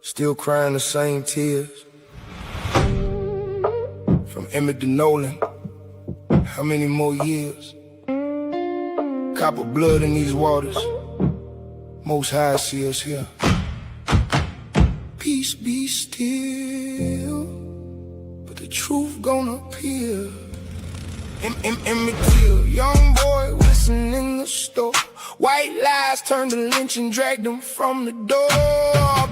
Still crying the same tears. From Emmett to Nolan, how many more years? Copper blood in these waters, Most High see us here. Peace be still, but the truth gonna appear. Emmett Till, young boy whistling in the store. White lies turned to lynch and dragged him from the door.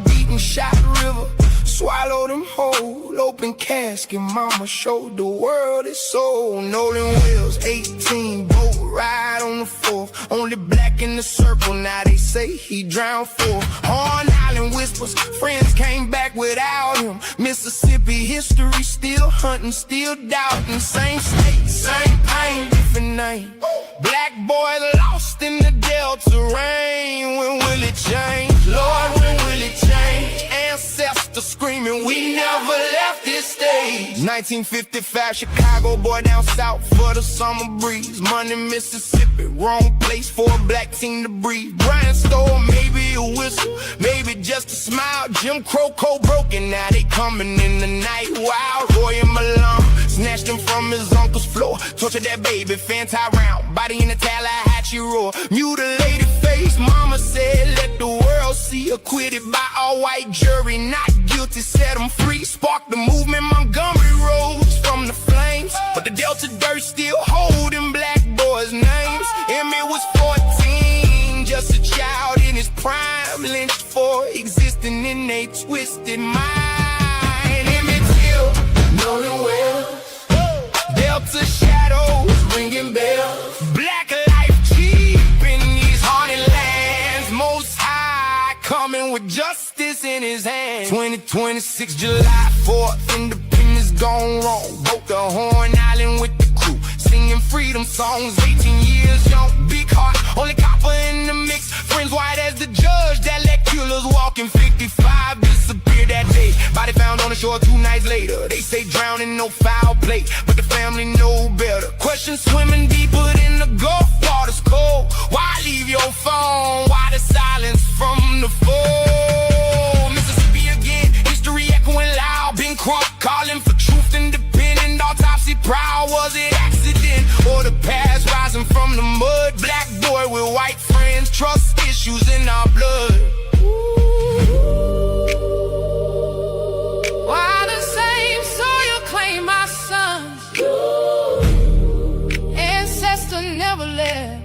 Beaten, shot river, swallowed him whole. Open casket, mama showed the world his soul. Nolan wheels, 18, boat ride on the 4th. Only black in the circle, now they say he drowned for. Horn Island whispers, friends came back without him. Mississippi history, still hunting, still doubting. Same state, same pain, different name. Black boy lost in the Delta rain. When will it change? Lord, when will it change? Ancestors screaming, we never left this stage. 1955, Chicago boy down south for the summer breeze. Money, Mississippi, wrong place for a black team to breathe. Brian stole maybe a whistle, maybe just a smile. Jim Crow code broken, now they coming in the night. Wild Roy and Malone snatched him from his uncle's floor. Tortured that baby, fanti round, body in the Tallahatchie roar. Mutilated face, mama said let the world see. Acquitted by all white jury, not guilty, set him free. Sparked the movement, Montgomery rose from the flames. But the Delta dirt still holding black boys' names. Emmett was 14, just a child in his prime, lynched for existing in a twisted mind. Emmett Till, Nolan Wells, Delta shadows ringing bells. Black life cheap in these haunted lands. Most High coming with justice in his hands. 2026 July 4th, independence gone wrong. Broke the Horn Island with the crew, singing freedom songs. 18 years young, big heart, only copper in the mix. Friends white as the judge that let killers walking. 55 disappeared that day, body found on the shore 2 nights later. They say drowning, no foul play, but the family know better. Questions swimming deeper than the Gulf water's cold. Why leave your phone? Why the silence from the foe? Mississippi again, history echoing loud. Ben Crump calling for truth, independent, autopsy proud. Was it accident or the past rising from the mud? Black boy with white friends, trust issues in our blood. Why the same soil claim my sons? Ancestor never left,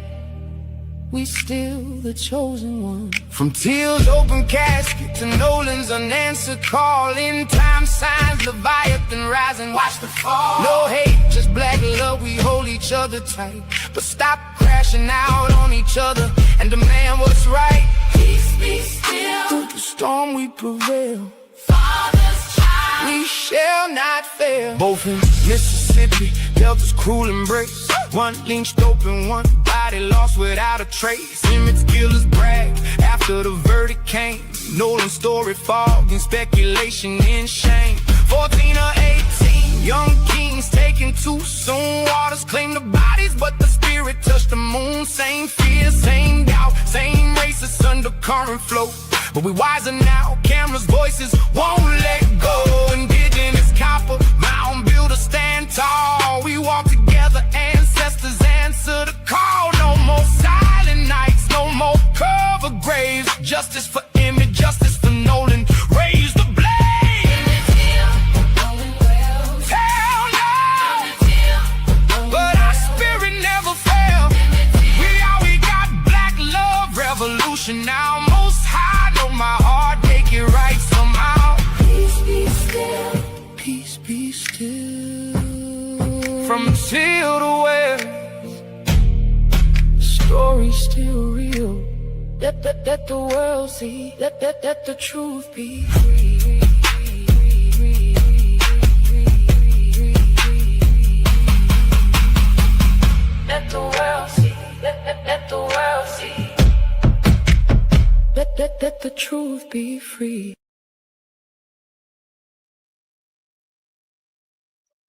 we still the chosen one. From Till's open casket to Nolan's unanswered call. In time signs, Leviathan rising, watch the fall. No hate, just black love, we hold each other tight. But stop crashing out on each other and demand what's right. Peace be still, Through the storm we prevail, Father's child. we shall not fail. Both in Mississippi, Delta's cruel embrace. One lynched open, one body lost without a trace. Emmett's killers brag after the verdict came. Nolan's story fogged in speculation and shame. 14 or 18, young kings taken too soon. Waters claim the bodies, but the spirit touched the moon. Same fear, same doubt, same racist undercurrent flow. But we wiser now, cameras, voices won't let go. Indigenous copper, mountain builder, stand tall. We walk together, ancestors answer the call. No more silent nights, no more cover graves. Justice for Emmett, justice for Nolan. Raise the blade. Emmett Till, Nolan Wells. Hell no! Emmett Till, Nolan But our spirit never failed. We got black love, revolution now. Most High know my heart, make it right somehow. Peace be still, Peace be still. From Till to West, the story's still real. Let the world see, let the truth be free. Let the world see, let the world see. Let the truth be free.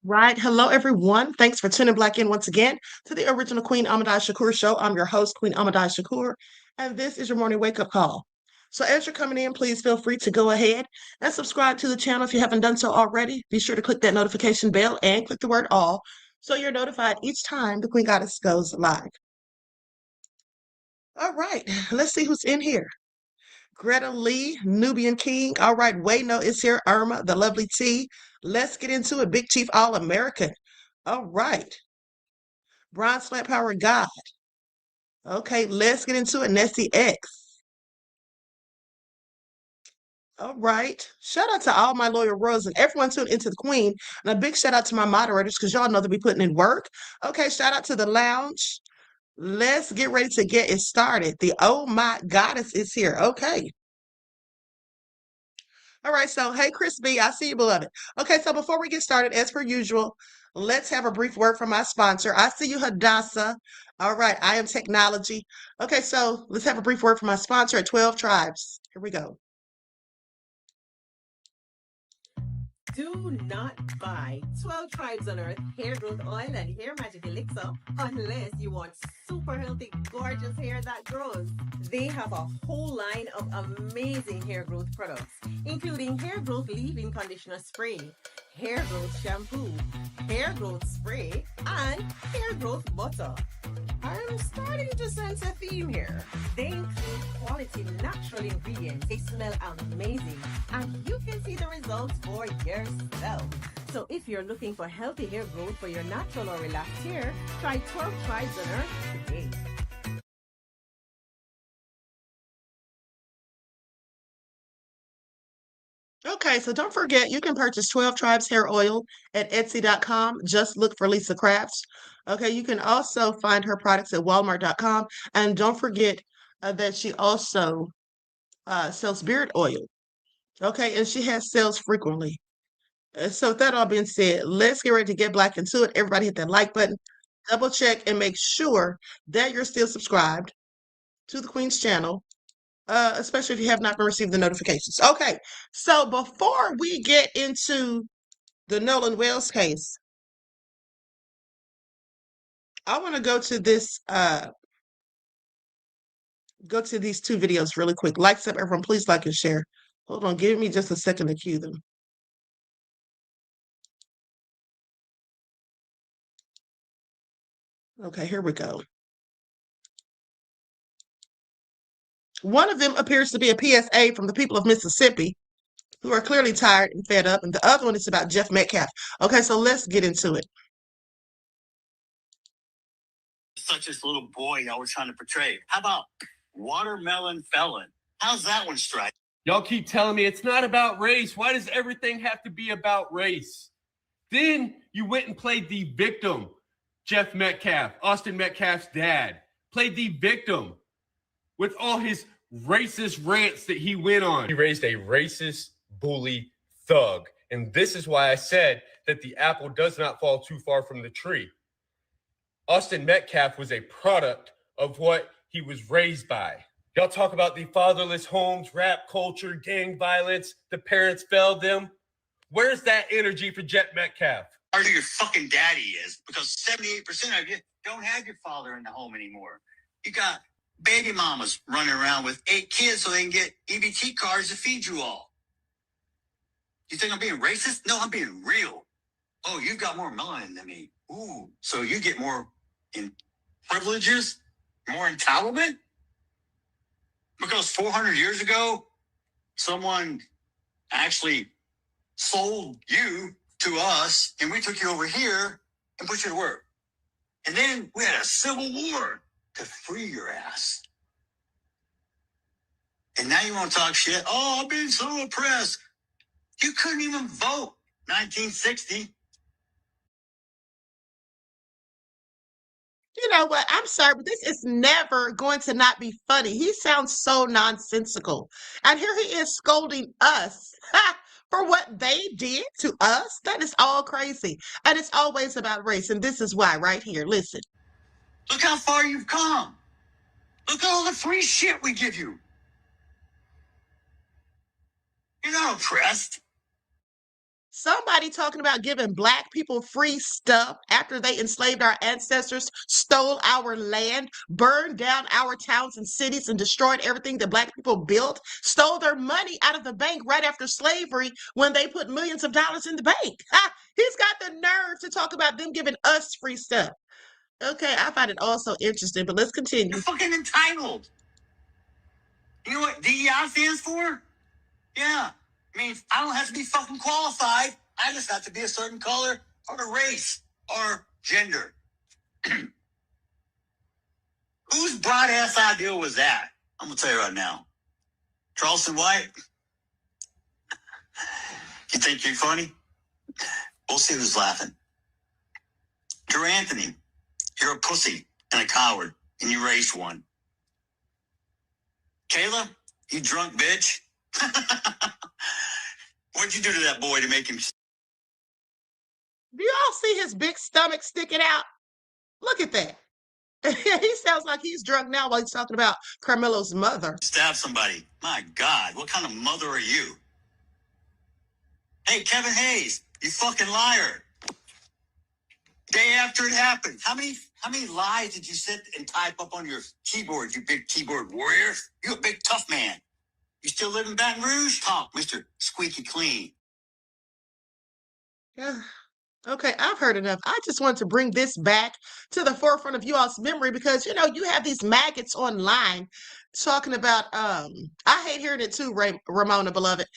Right. Hello, everyone. Thanks for tuning back in once again to the original Queen Ahmadiyyah Shakur show. I'm your host, Queen Ahmadiyyah Shakur, and this is your morning wake-up call. So as you're coming in, please feel free to go ahead and subscribe to the channel if you haven't done so already. Be sure to click that notification bell and click the word all so you're notified each time the Queen Goddess goes live. All right, let's see who's in here. Greta Lee, Nubian King. All right, Wayno is here. Irma, the lovely T. Let's get into it. Big Chief All-American. All right. Bronze Slant Power God. Okay, let's get into it. Nessie X. All right. Shout out to all my loyal royals and everyone tuned into the Queen. And a big shout out to my moderators because y'all know they be putting in work. Okay, shout out to the lounge. Let's get ready to get it started. The Oh My Goddess is here. Okay. All right, so hey, Chris B, I see you, beloved. Okay, so before we get started, as per usual, let's have a brief word from my sponsor. I see you, Hadassah. All right, I am technology. Okay, so let's have a brief word from my sponsor at 12 Tribes. Here we go. Do not buy 12 Tribes on Earth hair growth oil and hair magic elixir unless you want super healthy, gorgeous hair that grows. They have a whole line of amazing hair growth products, including hair growth leave-in conditioner spray, hair growth shampoo, hair growth spray, and hair growth butter. I'm starting to sense a theme here. They include quality natural ingredients. They smell amazing, and you can see the results for yourself. So if you're looking for healthy hair growth for your natural or relaxed hair, try 12 Tribes on Earth today. Okay, so don't forget, you can purchase 12 Tribes hair oil at Etsy.com. Just look for Lisa Crafts. Okay, you can also find her products at Walmart.com. And don't forget that she also sells beard oil. Okay, and she has sales frequently. So with that all being said, let's get ready to get black into it. Everybody hit that like button, double check, and make sure that you're still subscribed to the Queen's channel. Especially if you have not been receiving the notifications. Okay, so before we get into the Nolan Wells case, I want to go to this, go to these two videos really quick. Likes up, everyone, please like and share. Hold on, give me just a second to cue them. Okay, here we go. One of them appears to be a PSA from the people of Mississippi who are clearly tired and fed up, and the other one is about Jeff Metcalf. Okay, so let's get into it. Such this little boy y'all were trying to portray. How about watermelon felon? How's that one strike? Y'all keep telling me it's not about race. Why does everything have to be about race? Then you went and played the victim. Jeff Metcalf, Austin Metcalf's dad, played the victim with all his racist rants that he went on. He raised a racist bully thug. And this is why I said that the apple does not fall too far from the tree. Austin Metcalf was a product of what he was raised by. Y'all talk about the fatherless homes, rap culture, gang violence, the parents failed them. Where's that energy for Jeff Metcalf? Or your fucking daddy is, because 78% of you don't have your father in the home anymore. You got baby mamas running around with 8 kids so they can get EBT cards to feed you all. You think I'm being racist? No, I'm being real. Oh, you've got more melanin than me. Ooh, so you get more privileges, more entitlement? Because 400 years ago, someone actually sold you to us, and we took you over here and put you to work. And then we had a civil war to free your ass. And now you want to talk shit? Oh, I've been so oppressed. You couldn't even vote 1960. You know what? I'm sorry, but this is never going to not be funny. He sounds so nonsensical. And here he is scolding us for what they did to us. That is all crazy. And it's always about race. And this is why right here. Listen. Look how far you've come. Look at all the free shit we give you. You're not oppressed. Somebody talking about giving black people free stuff after they enslaved our ancestors, stole our land, burned down our towns and cities, and destroyed everything that black people built, stole their money out of the bank right after slavery when they put millions of dollars in the bank. Ha! He's got the nerve to talk about them giving us free stuff. Okay, I find it also interesting, but let's continue. You're fucking entitled. You know what DEI stands for? Yeah. Means I don't have to be fucking qualified. I just have to be a certain color or a race or gender. Whose broad ass idea was that? I'm gonna tell you right now. Charleston White, you think you're funny? We'll see who's laughing. Drew Anthony, you're a pussy and a coward, and you raised one. Kayla, you drunk bitch. What'd you do to that boy to make him? Do y'all see his big stomach sticking out? Look at that. He sounds like he's drunk now while he's talking about Carmelo's mother. Stab somebody. My God, what kind of mother are you? Hey, Kevin Hayes, you fucking liar. Day after it happened, how many lies did you sit and type up on your keyboard, you big keyboard warrior? You a big tough man. You still live in Baton Rouge? Talk, Mr. Squeaky Clean. Yeah. Okay, I've heard enough. I just want to bring this back to the forefront of you all's memory because you have these maggots online talking about I hate hearing it too, Ramona beloved.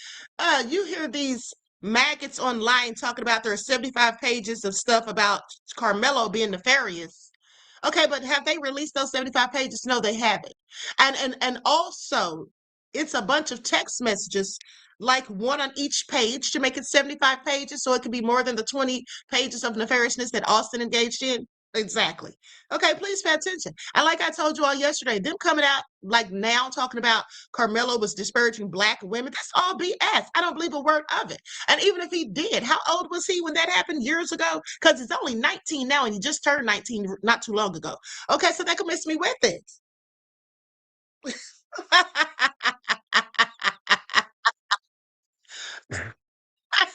You hear these maggots online talking about there are 75 pages of stuff about Carmelo being nefarious. Okay, but have they released those 75 pages? No, they haven't. And also it's a bunch of text messages, like one on each page to make it 75 pages so it could be more than the 20 pages of nefariousness that Austin engaged in. Exactly. Okay, please pay attention. And like I told you all yesterday, them coming out like now talking about Carmelo was disparaging black women, that's all BS. I don't believe a word of it. And even if he did, how old was he when that happened years ago? Because he's only 19 now and he just turned 19 not too long ago. Okay, so they can miss me with it.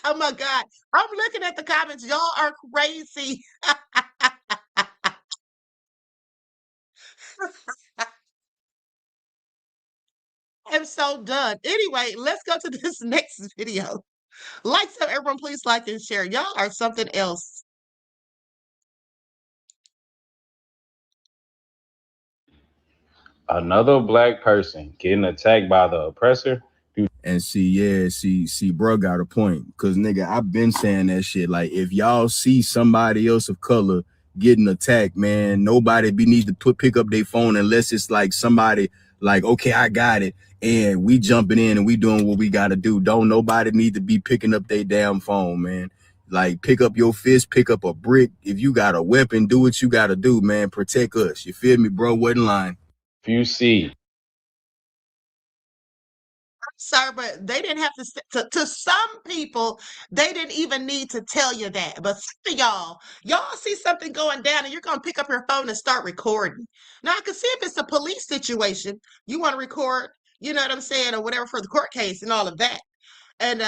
Oh my God. I'm looking at the comments. Y'all are crazy. I'm so done. Anyway, let's go to this next video. Like, so everyone, please like and share. Y'all are something else. Another black person getting attacked by the oppressor. And see, bro got a point. Cause nigga, I've been saying that shit. Like, if y'all see somebody else of color getting attacked, man, nobody need to pick up their phone unless it's like somebody like, okay, I got it, and we jumping in and we doing what we gotta do. Don't nobody need to be picking up their damn phone, man. Like, pick up your fist, pick up a brick. If you got a weapon, do what you gotta do, man. Protect us. You feel me, bro? Wasn't lying. If you see Sir, but they didn't have to some people, they didn't even need to tell you that. But some of y'all see something going down and you're going to pick up your phone and start recording. Now, I can see if it's a police situation, you want to record, you know what I'm saying, or whatever for the court case and all of that. And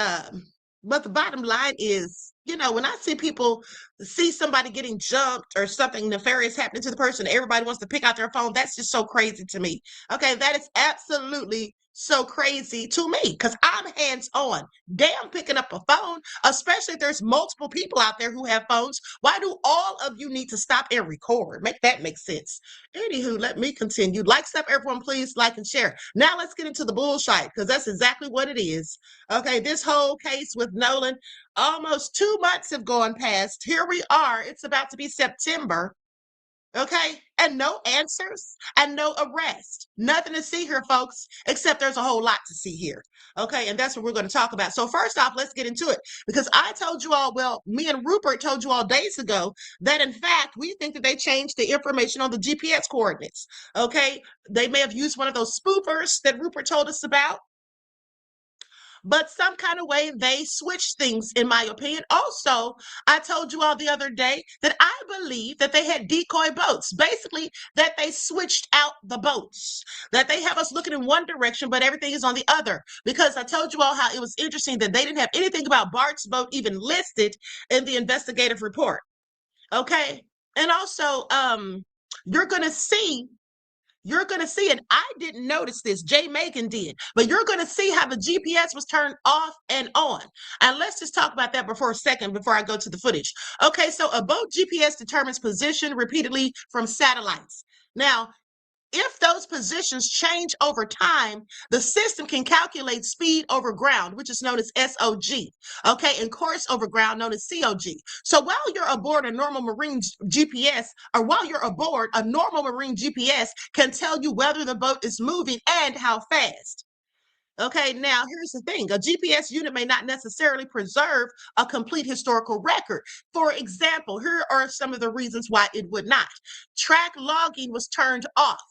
but the bottom line is, when I see people see somebody getting jumped or something nefarious happening to the person, everybody wants to pick out their phone. That's just so crazy to me. Okay, that is absolutely so crazy to me because I'm hands on. Damn, picking up a phone, especially if there's multiple people out there who have phones. Why do all of you need to stop and record? Make that make sense. Anywho, let me continue. Like stuff, everyone, please like and share. Now let's get into the bullshit because that's exactly what it is. Okay, this whole case with Nolan, almost 2 months have gone past. Here we are. It's about to be September. Okay, and no answers and no arrest. Nothing to see here, folks, except there's a whole lot to see here. Okay, and that's what we're going to talk about. So first off, let's get into it because I told you all, well, me and Rupert told you all days ago that in fact, we think that they changed the information on the GPS coordinates. Okay, they may have used one of those spoofers that Rupert told us about. but some kind of way they switched things, in my opinion. Also, I told you all the other day that I believe that they had decoy boats, basically that they switched out the boats, that they have us looking in one direction, but everything is on the other. Because I told you all how it was interesting that they didn't have anything about Bart's boat even listed in the investigative report. Okay. And also, you're going to see, and I didn't notice this, Jay Megan did, but you're going to see how the GPS was turned off and on. And let's just talk about that for a second before I go to the footage. Okay, so a boat GPS determines position repeatedly from satellites. Now, if those positions change over time, the system can calculate speed over ground, which is known as SOG, okay, and course over ground, known as COG. So while you're aboard a normal marine GPS, or while you're aboard, a normal marine GPS can tell you whether the boat is moving and how fast. Okay, now here's the thing. A GPS unit may not necessarily preserve a complete historical record. For example, here are some of the reasons why it would not. Track logging was turned off.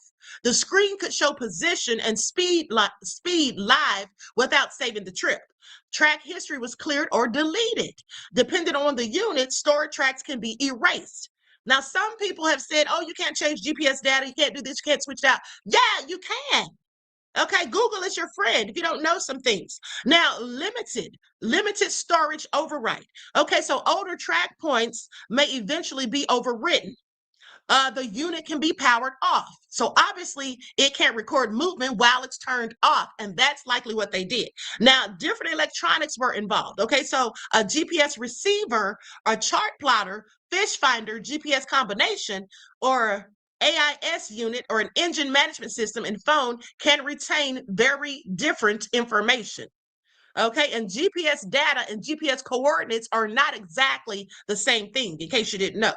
The screen could show position and speed live without saving the trip. Track history was cleared or deleted. Depending on the unit, stored tracks can be erased. Now, some people have said, oh, you can't change GPS data, you can't do this, you can't switch it out. Yeah, you can. Okay, Google is your friend if you don't know some things. Now, limited storage overwrite. Okay, so older track points may eventually be overwritten. The unit can be powered off. So obviously it can't record movement while it's turned off. And that's likely what they did. Now, different electronics were involved. Okay, so a GPS receiver, a chart plotter, fish finder, GPS combination, or AIS unit, or an engine management system and phone can retain very different information. Okay, and GPS data and GPS coordinates are not exactly the same thing, in case you didn't know.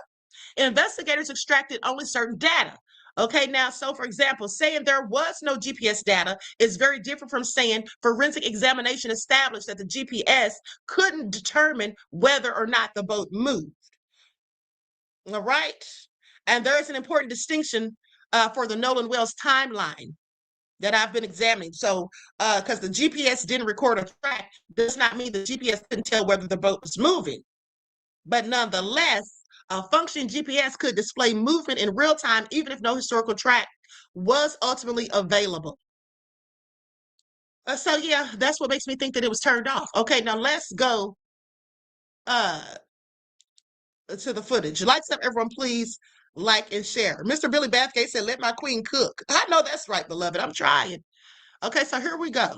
Investigators extracted only certain data. Okay, now, so for example, saying there was no GPS data is very different from saying forensic examination established that the GPS couldn't determine whether or not the boat moved. All right, and there's an important distinction for the Nolan Wells timeline that I've been examining. So, because the GPS didn't record a track does not mean the GPS couldn't tell whether the boat was moving. But nonetheless, a functioning GPS could display movement in real time, even if no historical track was ultimately available. So yeah, that's what makes me think that it was turned off. Okay, now let's go to the footage. Lights up, everyone, please like and share. Mr. Billy Bathgate said, let my queen cook. I know that's right, beloved. I'm trying. Okay, so here we go.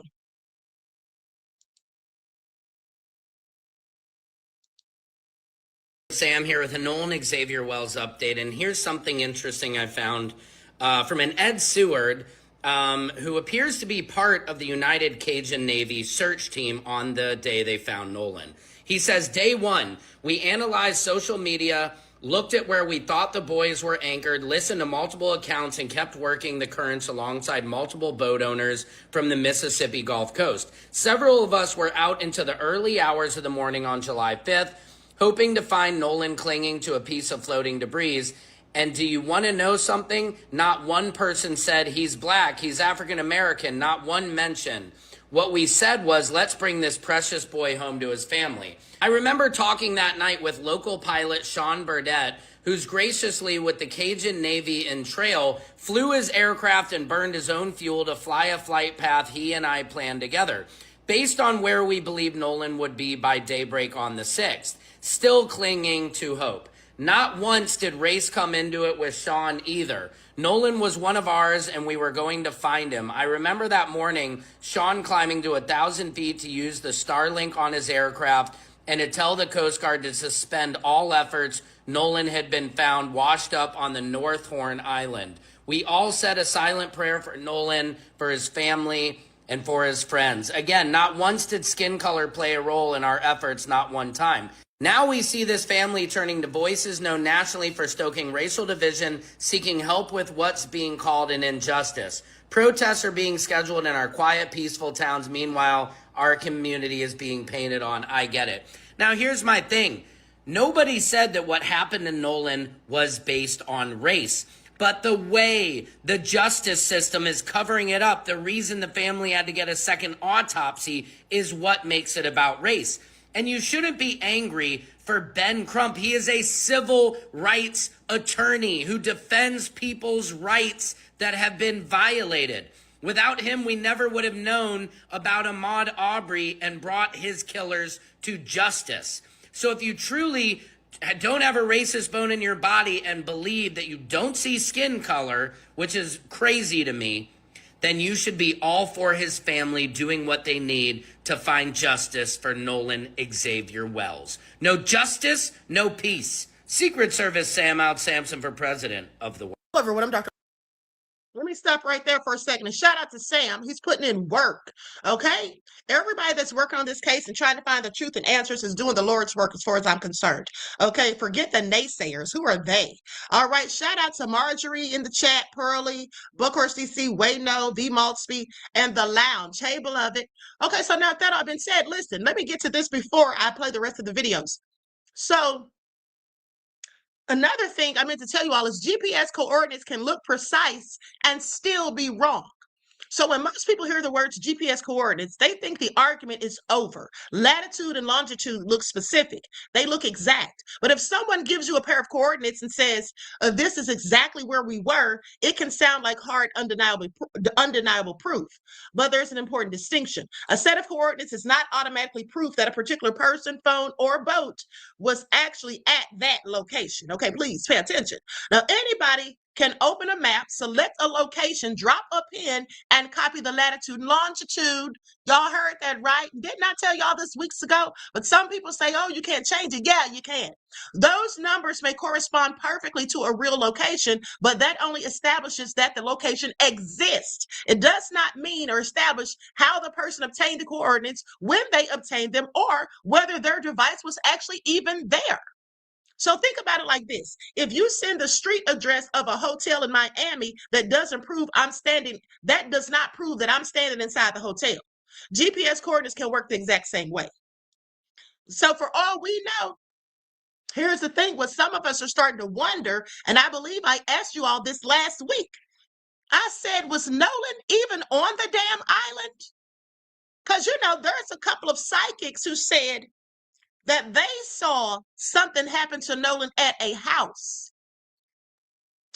Sam here with a Nolan Xavier Wells update, and here's something interesting I found from an Ed Seward, who appears to be part of the United Cajun Navy search team on the day they found Nolan. He says, day one, we analyzed social media, looked at where we thought the boys were anchored, listened to multiple accounts, and kept working the currents alongside multiple boat owners from the Mississippi Gulf Coast. Several of us were out into the early hours of the morning on July 5th, hoping to find Nolan clinging to a piece of floating debris. And do you want to know something? Not one person said he's black, he's African American, not one mention. What we said was, let's bring this precious boy home to his family. I remember talking that night with local pilot Sean Burdett, who's graciously with the Cajun Navy in Trail, flew his aircraft and burned his own fuel to fly a flight path he and I planned together, based on where we believed Nolan would be by daybreak on the 6th. Still clinging to hope. Not once did race come into it with Sean either. Nolan was one of ours and we were going to find him. I remember that morning, Sean climbing to 1,000 feet to use the Starlink on his aircraft and to tell the Coast Guard to suspend all efforts. Nolan had been found washed up on the North Horn Island. We all said a silent prayer for Nolan, for his family, and for his friends. Again, not once did skin color play a role in our efforts, not one time. Now we see this family turning to voices known nationally for stoking racial division, seeking help with what's being called an injustice. Protests are being scheduled in our quiet, peaceful towns. Meanwhile, our community is being painted on. I get it. Now, here's my thing. Nobody said that what happened to Nolan was based on race. But the way the justice system is covering it up, the reason the family had to get a second autopsy is what makes it about race. And you shouldn't be angry for Ben Crump. He is a civil rights attorney who defends people's rights that have been violated. Without him, we never would have known about Ahmaud Arbery and brought his killers to justice. So if you truly don't have a racist bone in your body and believe that you don't see skin color, which is crazy to me, then you should be all for his family doing what they need to find justice for Nolan Xavier Wells. No justice, no peace. Secret Service Sam out Samson for president of the world. Over what I'm Dr. Let me stop right there for a second and shout out to Sam. He's putting in work. Okay. Everybody that's working on this case and trying to find the truth and answers is doing the Lord's work as far as I'm concerned. Okay. Forget the naysayers. Who are they? All right. Shout out to Marjorie in the chat, Pearly, Bookhorse DC, Wayno, V Maltsby, and the Lounge. Hey, beloved. Okay. So now that all been said, listen, let me get to this before I play the rest of the videos. So another thing I meant to tell you all is GPS coordinates can look precise and still be wrong. So when most people hear the words GPS coordinates, they think the argument is over. Latitude and longitude look specific. They look exact. But if someone gives you a pair of coordinates and says, this is exactly where we were, it can sound like hard, undeniable proof. But there's an important distinction. A set of coordinates is not automatically proof that a particular person, phone, or boat was actually at that location. Okay, please pay attention. Now, anybody can open a map, select a location, drop a pin, and copy the latitude and longitude. Y'all heard that, right? Didn't I tell y'all this weeks ago? But some people say, oh, you can't change it. Yeah, you can. Those numbers may correspond perfectly to a real location, but that only establishes that the location exists. It does not mean or establish how the person obtained the coordinates, when they obtained them, or whether their device was actually even there. So think about it like this. If you send the street address of a hotel in Miami that doesn't prove that does not prove that I'm standing inside the hotel. GPS coordinates can work the exact same way. So for all we know, here's the thing. What some of us are starting to wonder, and I believe I asked you all this last week. I said, was Nolan even on the damn island? Because, there's a couple of psychics who said that they saw something happen to Nolan at a house.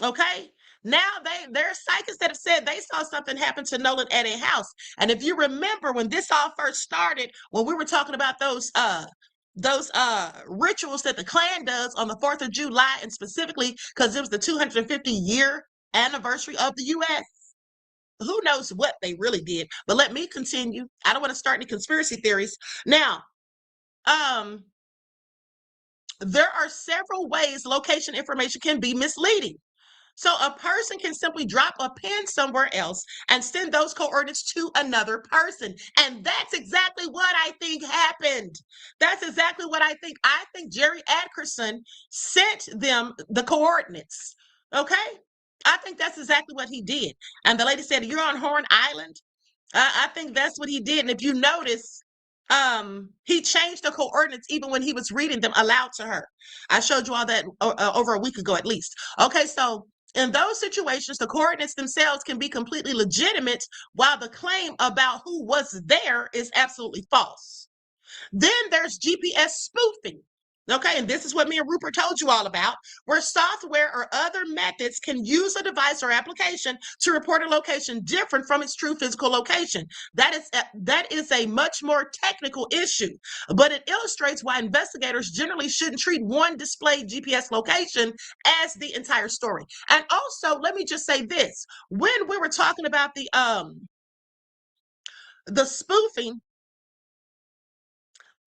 Okay? Now there are psychics that have said they saw something happen to Nolan at a house. And if you remember when this all first started, when we were talking about those rituals that the Klan does on the 4th of July, and specifically because it was the 250-year anniversary of the U.S., who knows what they really did. But let me continue. I don't want to start any conspiracy theories. Now, there are several ways location information can be misleading. So a person can simply drop a pin somewhere else and send those coordinates to another person. And that's exactly what I think happened. That's exactly what I think. I think Jerry Atkerson sent them the coordinates. Okay? I think that's exactly what he did. And the lady said, you're on Horn Island. I think that's what he did. And if you notice, he changed the coordinates even when he was reading them aloud to her. I showed you all that over a week ago at least. Okay, so in those situations, the coordinates themselves can be completely legitimate, while the claim about who was there is absolutely false. Then there's GPS spoofing. Okay, and this is what me and Rupert told you all about, where software or other methods can use a device or application to report a location different from its true physical location. That is a much more technical issue, but it illustrates why investigators generally shouldn't treat one displayed GPS location as the entire story. And also, let me just say this. When we were talking about the spoofing,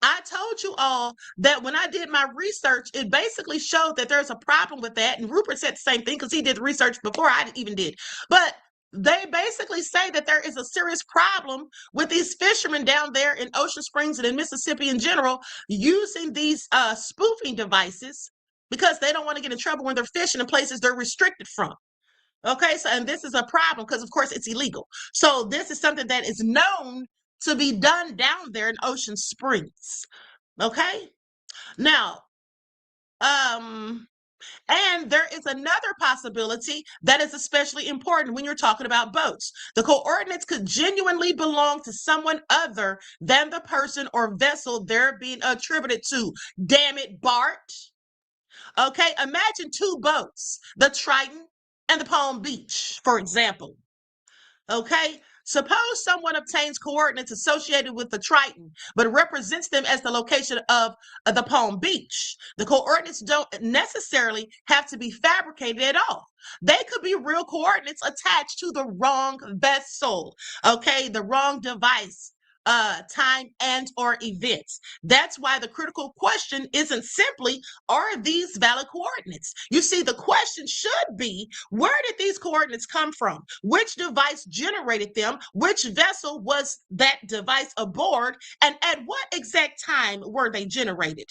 I told you all that when I did my research, it basically showed that there's a problem with that. And Rupert said the same thing because he did the research before I even did. But they basically say that there is a serious problem with these fishermen down there in Ocean Springs and in Mississippi in general using these spoofing devices because they don't want to get in trouble when they're fishing in places they're restricted from. Okay, so and this is a problem because, of course, it's illegal. So this is something that is known to be done down there in Ocean Springs. Okay? Now, And there is another possibility that is especially important when you're talking about boats. The coordinates could genuinely belong to someone other than the person or vessel they're being attributed to. Damn it, Bart. Okay, imagine two boats, the Triton and the Palm Beach, for example. Okay, suppose someone obtains coordinates associated with the Triton, but represents them as the location of the Palm Beach. The coordinates don't necessarily have to be fabricated at all. They could be real coordinates attached to the wrong vessel, okay, the wrong device, time and or events. That's why the critical question isn't simply, are these valid coordinates? You see, the question should be, where did these coordinates come from? Which device generated them? Which vessel was that device aboard? And at what exact time were they generated?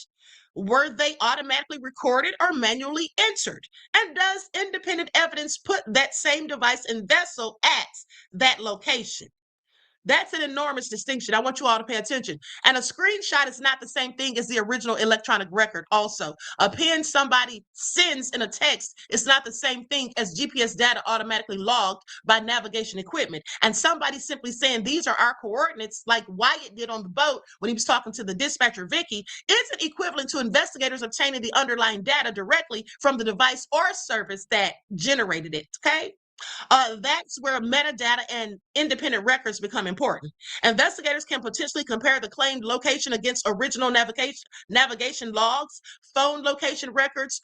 Were they automatically recorded or manually entered? And does independent evidence put that same device and vessel at that location? That's an enormous distinction. I want you all to pay attention. And a screenshot is not the same thing as the original electronic record. Also, a pin somebody sends in a text is not the same thing as GPS data automatically logged by navigation equipment. And somebody simply saying these are our coordinates, like Wyatt did on the boat when he was talking to the dispatcher, Vicky, isn't equivalent to investigators obtaining the underlying data directly from the device or service that generated it. Okay. That's where metadata and independent records become important. Investigators can potentially compare the claimed location against original navigation logs, phone location records,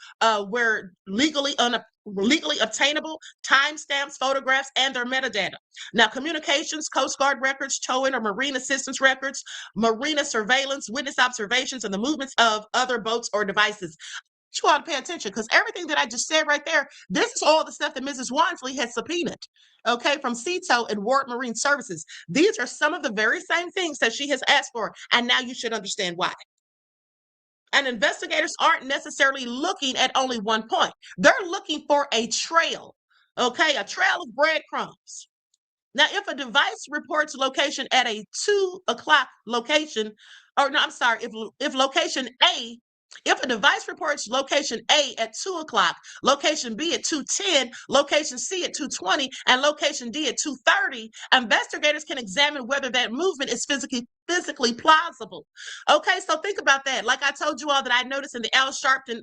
where legally obtainable, timestamps, photographs, and their metadata. Now, communications, Coast Guard records, towing or marine assistance records, marina surveillance, witness observations, and the movements of other boats or devices. You ought to pay attention, because everything that I just said right there, this is all the stuff that Mrs. Wansley has subpoenaed, okay, from CETO and Ward Marine Services. These are some of the very same things that she has asked for, and now you should understand why. And investigators aren't necessarily looking at only one point. They're looking for a trail, okay, a trail of breadcrumbs. Now, if a device reports location at a 2 o'clock location, or no, I'm sorry, if location A, if a device reports location A at 2 o'clock, location B at 2:10, location C at 2:20, and location D at 2:30, investigators can examine whether that movement is physically plausible. Okay, so think about that. Like I told you all that I noticed in the Al Sharpton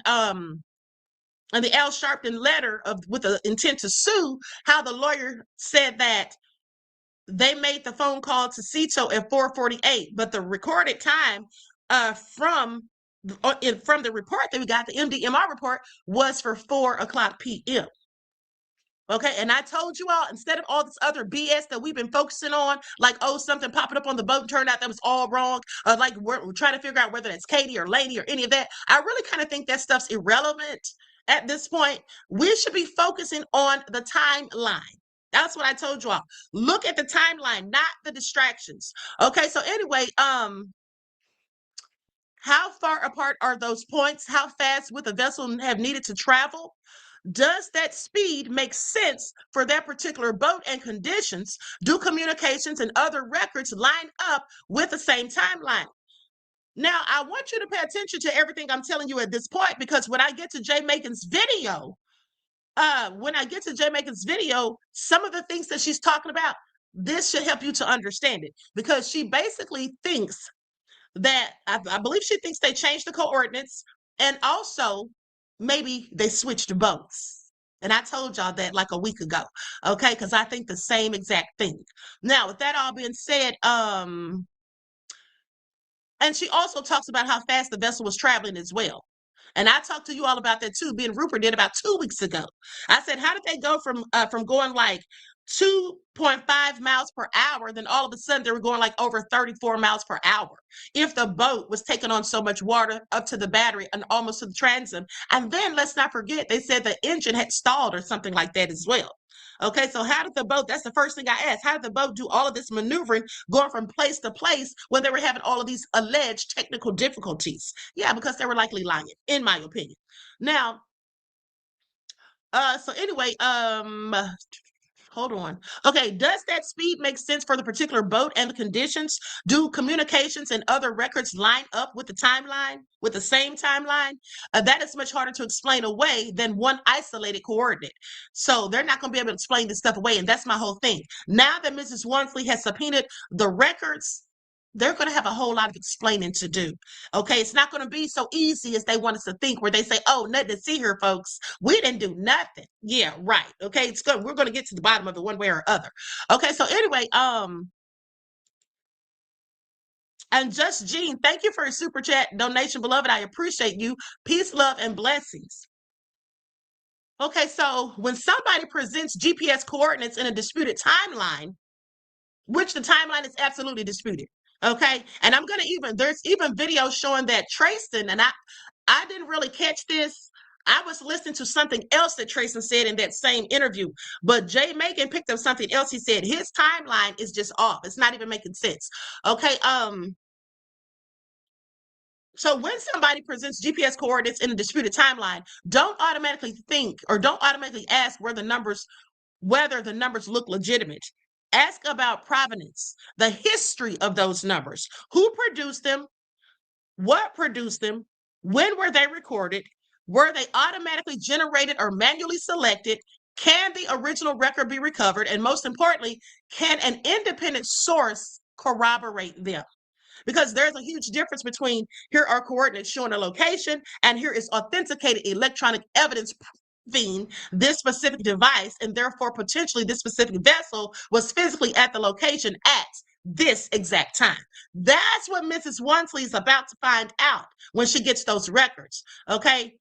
letter with the intent to sue, how the lawyer said that they made the phone call to CETO at 4:48, but the recorded time from the report that we got, the MDMR report, was for 4 o'clock p.m. Okay, and I told you all, instead of all this other BS that we've been focusing on, like, oh, something popping up on the boat and turned out that was all wrong, like we're trying to figure out whether that's Katie or Lady or any of that, I really kind of think that stuff's irrelevant at this point. We should be focusing on the timeline. That's what I told you all. Look at the timeline, not the distractions. Okay, so anyway, how far apart are those points? How fast would the vessel have needed to travel? Does that speed make sense for that particular boat and conditions? Do communications and other records line up with the same timeline? Now, I want you to pay attention to everything I'm telling you at this point, because when I get to Jay Macon's video, some of the things that she's talking about, this should help you to understand it, because she basically thinks that, I believe she thinks they changed the coordinates, and also maybe they switched boats. And I told y'all that like a week ago, okay? Because I think the same exact thing. Now, with that all being said, and she also talks about how fast the vessel was traveling as well. And I talked to you all about that too. Ben Rupert did about 2 weeks ago. I said, how did they go from going like 2.5 miles per hour, then all of a sudden they were going like over 34 miles per hour, if the boat was taking on so much water up to the battery and almost to the transom? And then let's not forget, they said the engine had stalled or something like that as well. Okay, so how did the boat, that's the first thing I asked, how did the boat do all of this maneuvering going from place to place when they were having all of these alleged technical difficulties? Yeah, because they were likely lying, in my opinion. Now, so anyway, Hold on. Okay, does that speed make sense for the particular boat and the conditions? Do communications and other records line up with the timeline, with the same timeline? That is much harder to explain away than one isolated coordinate. So they're not going to be able to explain this stuff away, and that's my whole thing. Now that Mrs. Wansley has subpoenaed the records, they're going to have a whole lot of explaining to do. Okay, it's not going to be so easy as they want us to think, where they say, oh, nothing to see here, folks. We didn't do nothing. Yeah, right. Okay, it's good. We're going to get to the bottom of it one way or other. Okay, so anyway, and Just Jean, thank you for your super chat donation, beloved. I appreciate you. Peace, love, and blessings. Okay, so when somebody presents GPS coordinates in a disputed timeline, which the timeline is absolutely disputed. Okay. And I'm going to there's even videos showing that Trayson, and I didn't really catch this. I was listening to something else that Trayson said in that same interview, but Jay Macon picked up something else. He said his timeline is just off. It's not even making sense. Okay. So when somebody presents GPS coordinates in a disputed timeline, don't automatically think, or don't automatically ask whether the numbers look legitimate. Ask about provenance, the history of those numbers. Who produced them? What produced them? When were they recorded? Were they automatically generated or manually selected? Can the original record be recovered? And most importantly, can an independent source corroborate them? Because there's a huge difference between here are coordinates showing a location and here is authenticated electronic evidence proving this specific device, and therefore potentially this specific vessel was physically at the location at this exact time. That's what Mrs. Wansley is about to find out when she gets those records. Okay.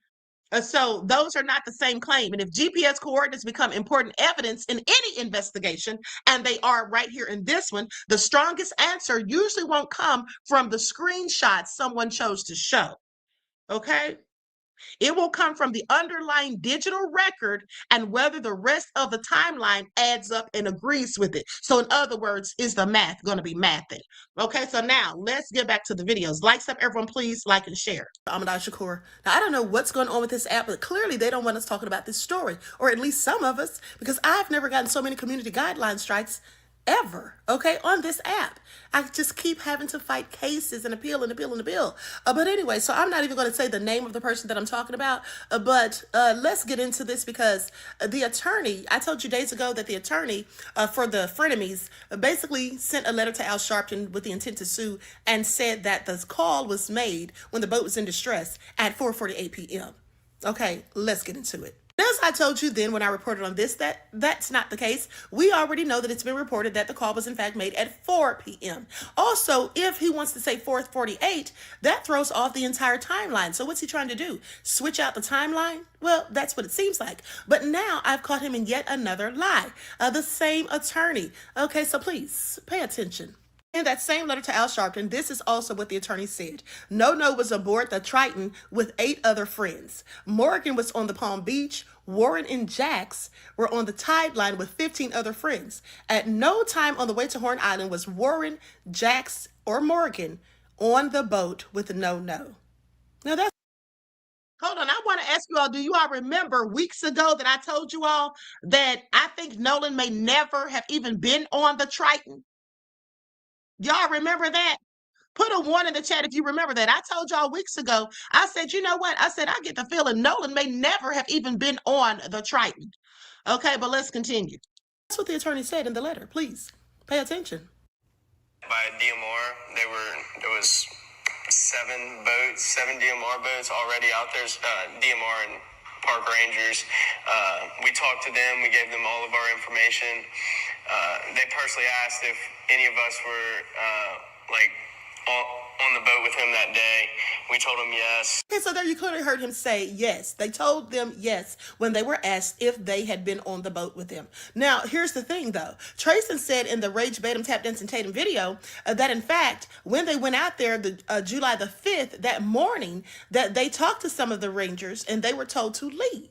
So those are not the same claim. And if GPS coordinates become important evidence in any investigation, and they are right here in this one, the strongest answer usually won't come from the screenshots someone chose to show. Okay? It will come from the underlying digital record and whether the rest of the timeline adds up and agrees with it. So in other words, is the math going to be mathing? Okay, so now let's get back to the videos. Likes up, everyone, please like and share. Ahmadiyyah Shakur. Now, I don't know what's going on with this app, but clearly they don't want us talking about this story, or at least some of us, because I've never gotten so many community guideline strikes ever, okay, on this app. I just keep having to fight cases and appeal and appeal and appeal. But anyway, so I'm not even going to say the name of the person that I'm talking about, but let's get into this, because the attorney, I told you days ago that the attorney for the frenemies basically sent a letter to Al Sharpton with the intent to sue, and said that the call was made when the boat was in distress at 4:48 p.m. Okay, let's get into it. As I told you then when I reported on this, that's not the case. We already know that it's been reported that the call was in fact made at 4 p.m. Also, if he wants to say 4:48, that throws off the entire timeline. So what's he trying to do? Switch out the timeline? Well, that's what it seems like. But now I've caught him in yet another lie. The same attorney. Okay, so please pay attention. In that same letter to Al Sharpton, this is also what the attorney said. No was aboard the Triton with 8 other friends. Morgan was on the Palm Beach. Warren and Jax were on the Tide Line with 15 other friends. At no time on the way to Horn Island was Warren, Jax, or Morgan on the boat with No. Now that's... Hold on, I want to ask you all, do you all remember weeks ago that I told you all that I think Nolan may never have even been on the Triton? Y'all remember that? Put a 1 in the chat if you remember that. I told y'all weeks ago, I said, you know what? I said, I get the feeling Nolan may never have even been on the Triton. Okay, but let's continue. That's what the attorney said in the letter. Please pay attention. By DMR, there was 7 boats, 7 DMR boats already out there, DMR and park rangers. We talked to them. We gave them all of our information. They personally asked if any of us were on the boat with him that day. We told them yes. Okay, so there you clearly heard him say yes. They told them yes when they were asked if they had been on the boat with him. Now, here's the thing, though. Trayson said in the Rage Batum Tap Dancing Tatum video that, in fact, when they went out there July the 5th, that morning, that they talked to some of the Rangers and they were told to leave.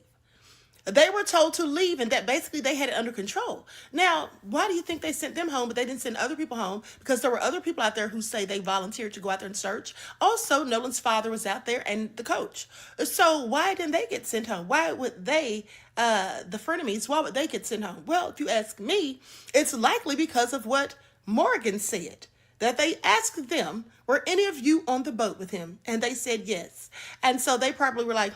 They were told to leave and that basically they had it under control. Now, why do you think they sent them home, but they didn't send other people home? Because there were other people out there who say they volunteered to go out there and search. Also, Nolan's father was out there and the coach. So why didn't they get sent home? Why would they, the frenemies, why would they get sent home? Well, if you ask me, it's likely because of what Morgan said, that they asked them, were any of you on the boat with him? And they said yes. And so they probably were like,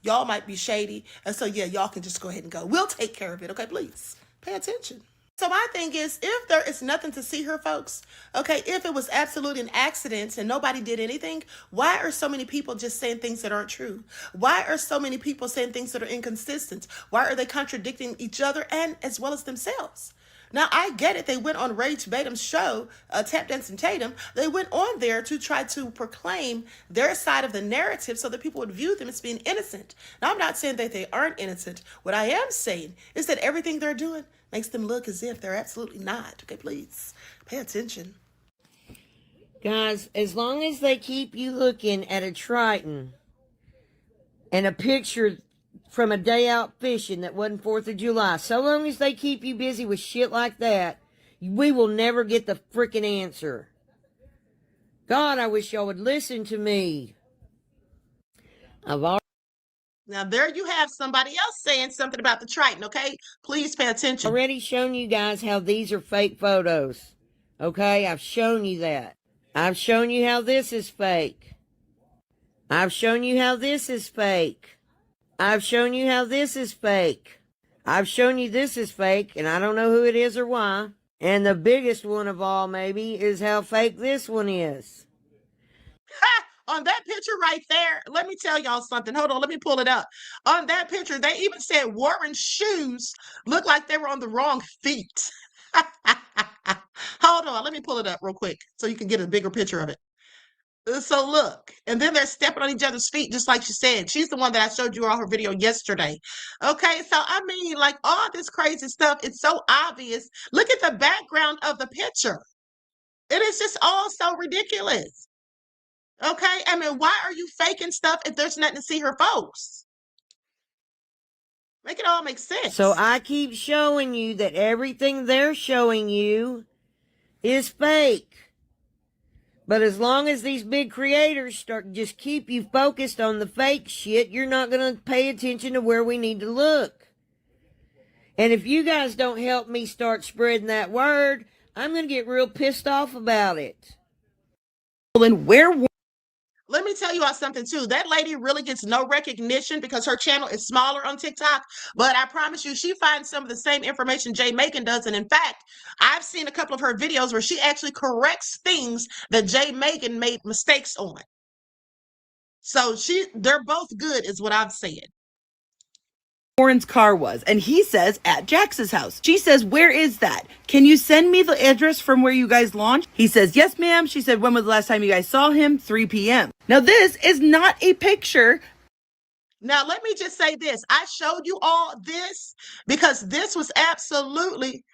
y'all might be shady. And so, yeah, y'all can just go ahead and go. We'll take care of it. Okay, please pay attention. So my thing is, if there is nothing to see her, folks, okay, if it was absolutely an accident and nobody did anything, why are so many people just saying things that aren't true? Why are so many people saying things that are inconsistent? Why are they contradicting each other and as well as themselves? Now, I get it. They went on Rage Batum's show, Tap Dancing Tatum. They went on there to try to proclaim their side of the narrative so that people would view them as being innocent. Now, I'm not saying that they aren't innocent. What I am saying is that everything they're doing makes them look as if they're absolutely not. Okay, please pay attention. Guys, as long as they keep you looking at a Triton and a picture from a day out fishing that wasn't 4th of July, so long as they keep you busy with shit like that, we will never get the freaking answer. God, I wish y'all would listen to me. Now, there you have somebody else saying something about the Triton, okay? Please pay attention. Already shown you guys how these are fake photos. Okay, I've shown you that. I've shown you how this is fake. I've shown you how this is fake. I've shown you how this is fake. I've shown you this is fake, and I don't know who it is or why. And the biggest one of all, maybe, is how fake this one is. On that picture right there, let me tell y'all something. Hold on, let me pull it up. On that picture, they even said Warren's shoes look like they were on the wrong feet. Hold on, let me pull it up real quick so you can get a bigger picture of it. So look, and then they're stepping on each other's feet, just like she said. She's the one that I showed you all her video yesterday. Okay, so I mean, like all this crazy stuff, it's so obvious. Look at the background of the picture. It is just all so ridiculous. Okay, I mean, why are you faking stuff if there's nothing to see her, folks? Make it all make sense. So I keep showing you that everything they're showing you is fake. But as long as these big creators just keep you focused on the fake shit, you're not going to pay attention to where we need to look. And if you guys don't help me start spreading that word, I'm going to get real pissed off about it. Let me tell you all something too. That lady really gets no recognition because her channel is smaller on TikTok. But I promise you, she finds some of the same information Jay Macon does. And in fact, I've seen a couple of her videos where she actually corrects things that Jay Macon made mistakes on. So they're both good is what I've said. Warren's car was, and he says at Jax's house. She says, where is that? Can you send me the address from where you guys launched? He says, yes, ma'am. She said, when was the last time you guys saw him? 3 p.m. Now, this is not a picture. Now, let me just say this. I showed you all this because this was absolutely,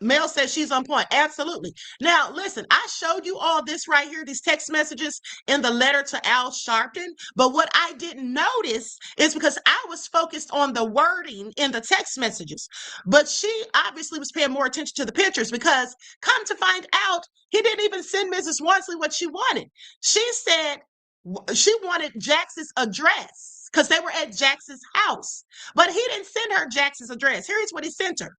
Mel says she's on point. Absolutely. Now, listen, I showed you all this right here, these text messages in the letter to Al Sharpton. But what I didn't notice is because I was focused on the wording in the text messages. But she obviously was paying more attention to the pictures because come to find out, he didn't even send Mrs. Worsley what she wanted. She said she wanted Jax's address because they were at Jax's house. But he didn't send her Jax's address. Here's what he sent her.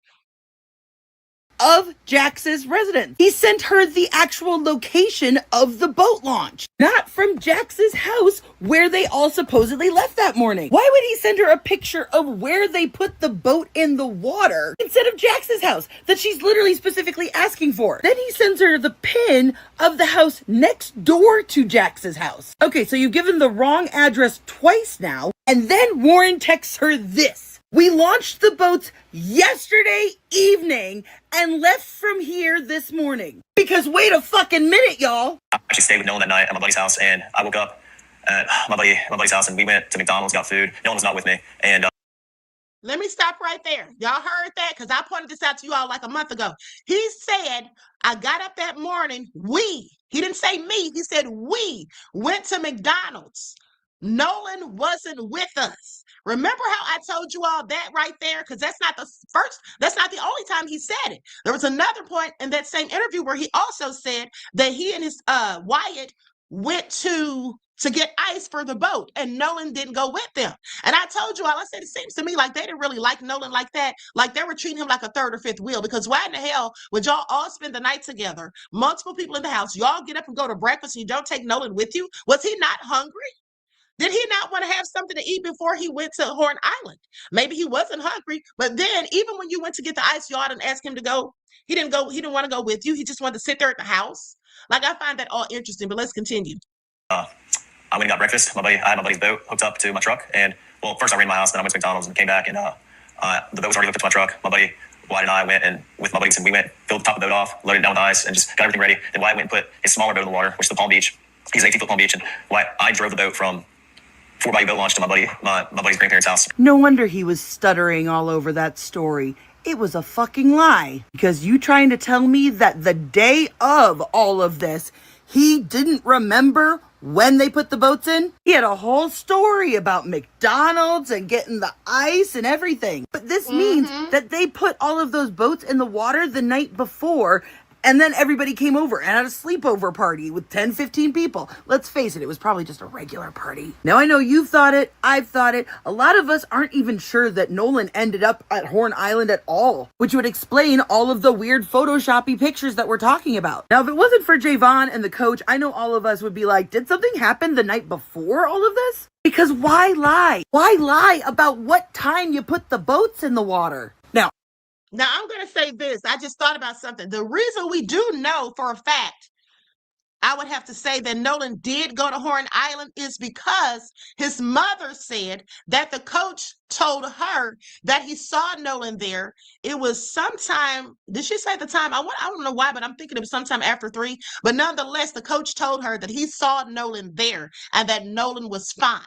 Of Jax's residence. He sent her the actual location of the boat launch, not from Jax's house where they all supposedly left that morning. Why would he send her a picture of where they put the boat in the water instead of Jax's house that she's literally specifically asking for? Then he sends her the pin of the house next door to Jax's house. Okay, so you've given the wrong address twice now, and then Warren texts her this. We launched the boats yesterday evening and left from here this morning. Because wait a fucking minute, y'all. I actually stayed with Nolan that night at my buddy's house, and I woke up at my buddy's house, and we went to McDonald's, got food. Nolan was not with me, and let me stop right there. Y'all heard that? Because I pointed this out to you all like a month ago. He said, I got up that morning, he didn't say me, he said we went to McDonald's. Nolan wasn't with us. Remember how I told you all that right there? Because that's not the only time he said it. There was another point in that same interview where he also said that he and his Wyatt went to get ice for the boat, and Nolan didn't go with them. And I told you all, I said, it seems to me like they didn't really like Nolan like that. Like they were treating him like a third or fifth wheel, because why in the hell would y'all all spend the night together, multiple people in the house, y'all get up and go to breakfast and you don't take Nolan with you? Was he not hungry? Did he not want to have something to eat before he went to Horn Island? Maybe he wasn't hungry, but then even when you went to get the ice, y'all didn't ask him to go. He didn't go. He didn't want to go with you. He just wanted to sit there at the house. Like, I find that all interesting, but let's continue. I went and got breakfast. I had my buddy's boat hooked up to my truck. And, well, first I ran to my house, then I went to McDonald's and came back. And the boat was already hooked up to my truck. My buddy, Wyatt, and I went, and with my buddies, and we went, filled the top of the boat off, loaded it down with ice, and just got everything ready. Then Wyatt went and put his smaller boat in the water, which is the Palm Beach. He's an 18-foot Palm Beach. And I drove the boat from 4 boat launch to my buddy's grandparents' house. No wonder he was stuttering all over that story. It was a fucking lie. Because you trying to tell me that the day of all of this, he didn't remember when they put the boats in? He had a whole story about McDonald's and getting the ice and everything. But this means that they put all of those boats in the water the night before, and then everybody came over and had a sleepover party with 10, 15 people. Let's face it, it was probably just a regular party. Now, I know you've thought it, I've thought it. A lot of us aren't even sure that Nolan ended up at Horn Island at all, which would explain all of the weird Photoshoppy pictures that we're talking about. Now, if it wasn't for Javon and the coach, I know all of us would be like, did something happen the night before all of this? Because why lie? Why lie about what time you put the boats in the water? Now, I'm going to say this. I just thought about something. The reason we do know for a fact, I would have to say that Nolan did go to Horn Island, is because his mother said that the coach told her that he saw Nolan there. It was sometime, did she say the time? I don't know why, but I'm thinking it was sometime after 3. But nonetheless, the coach told her that he saw Nolan there and that Nolan was fine.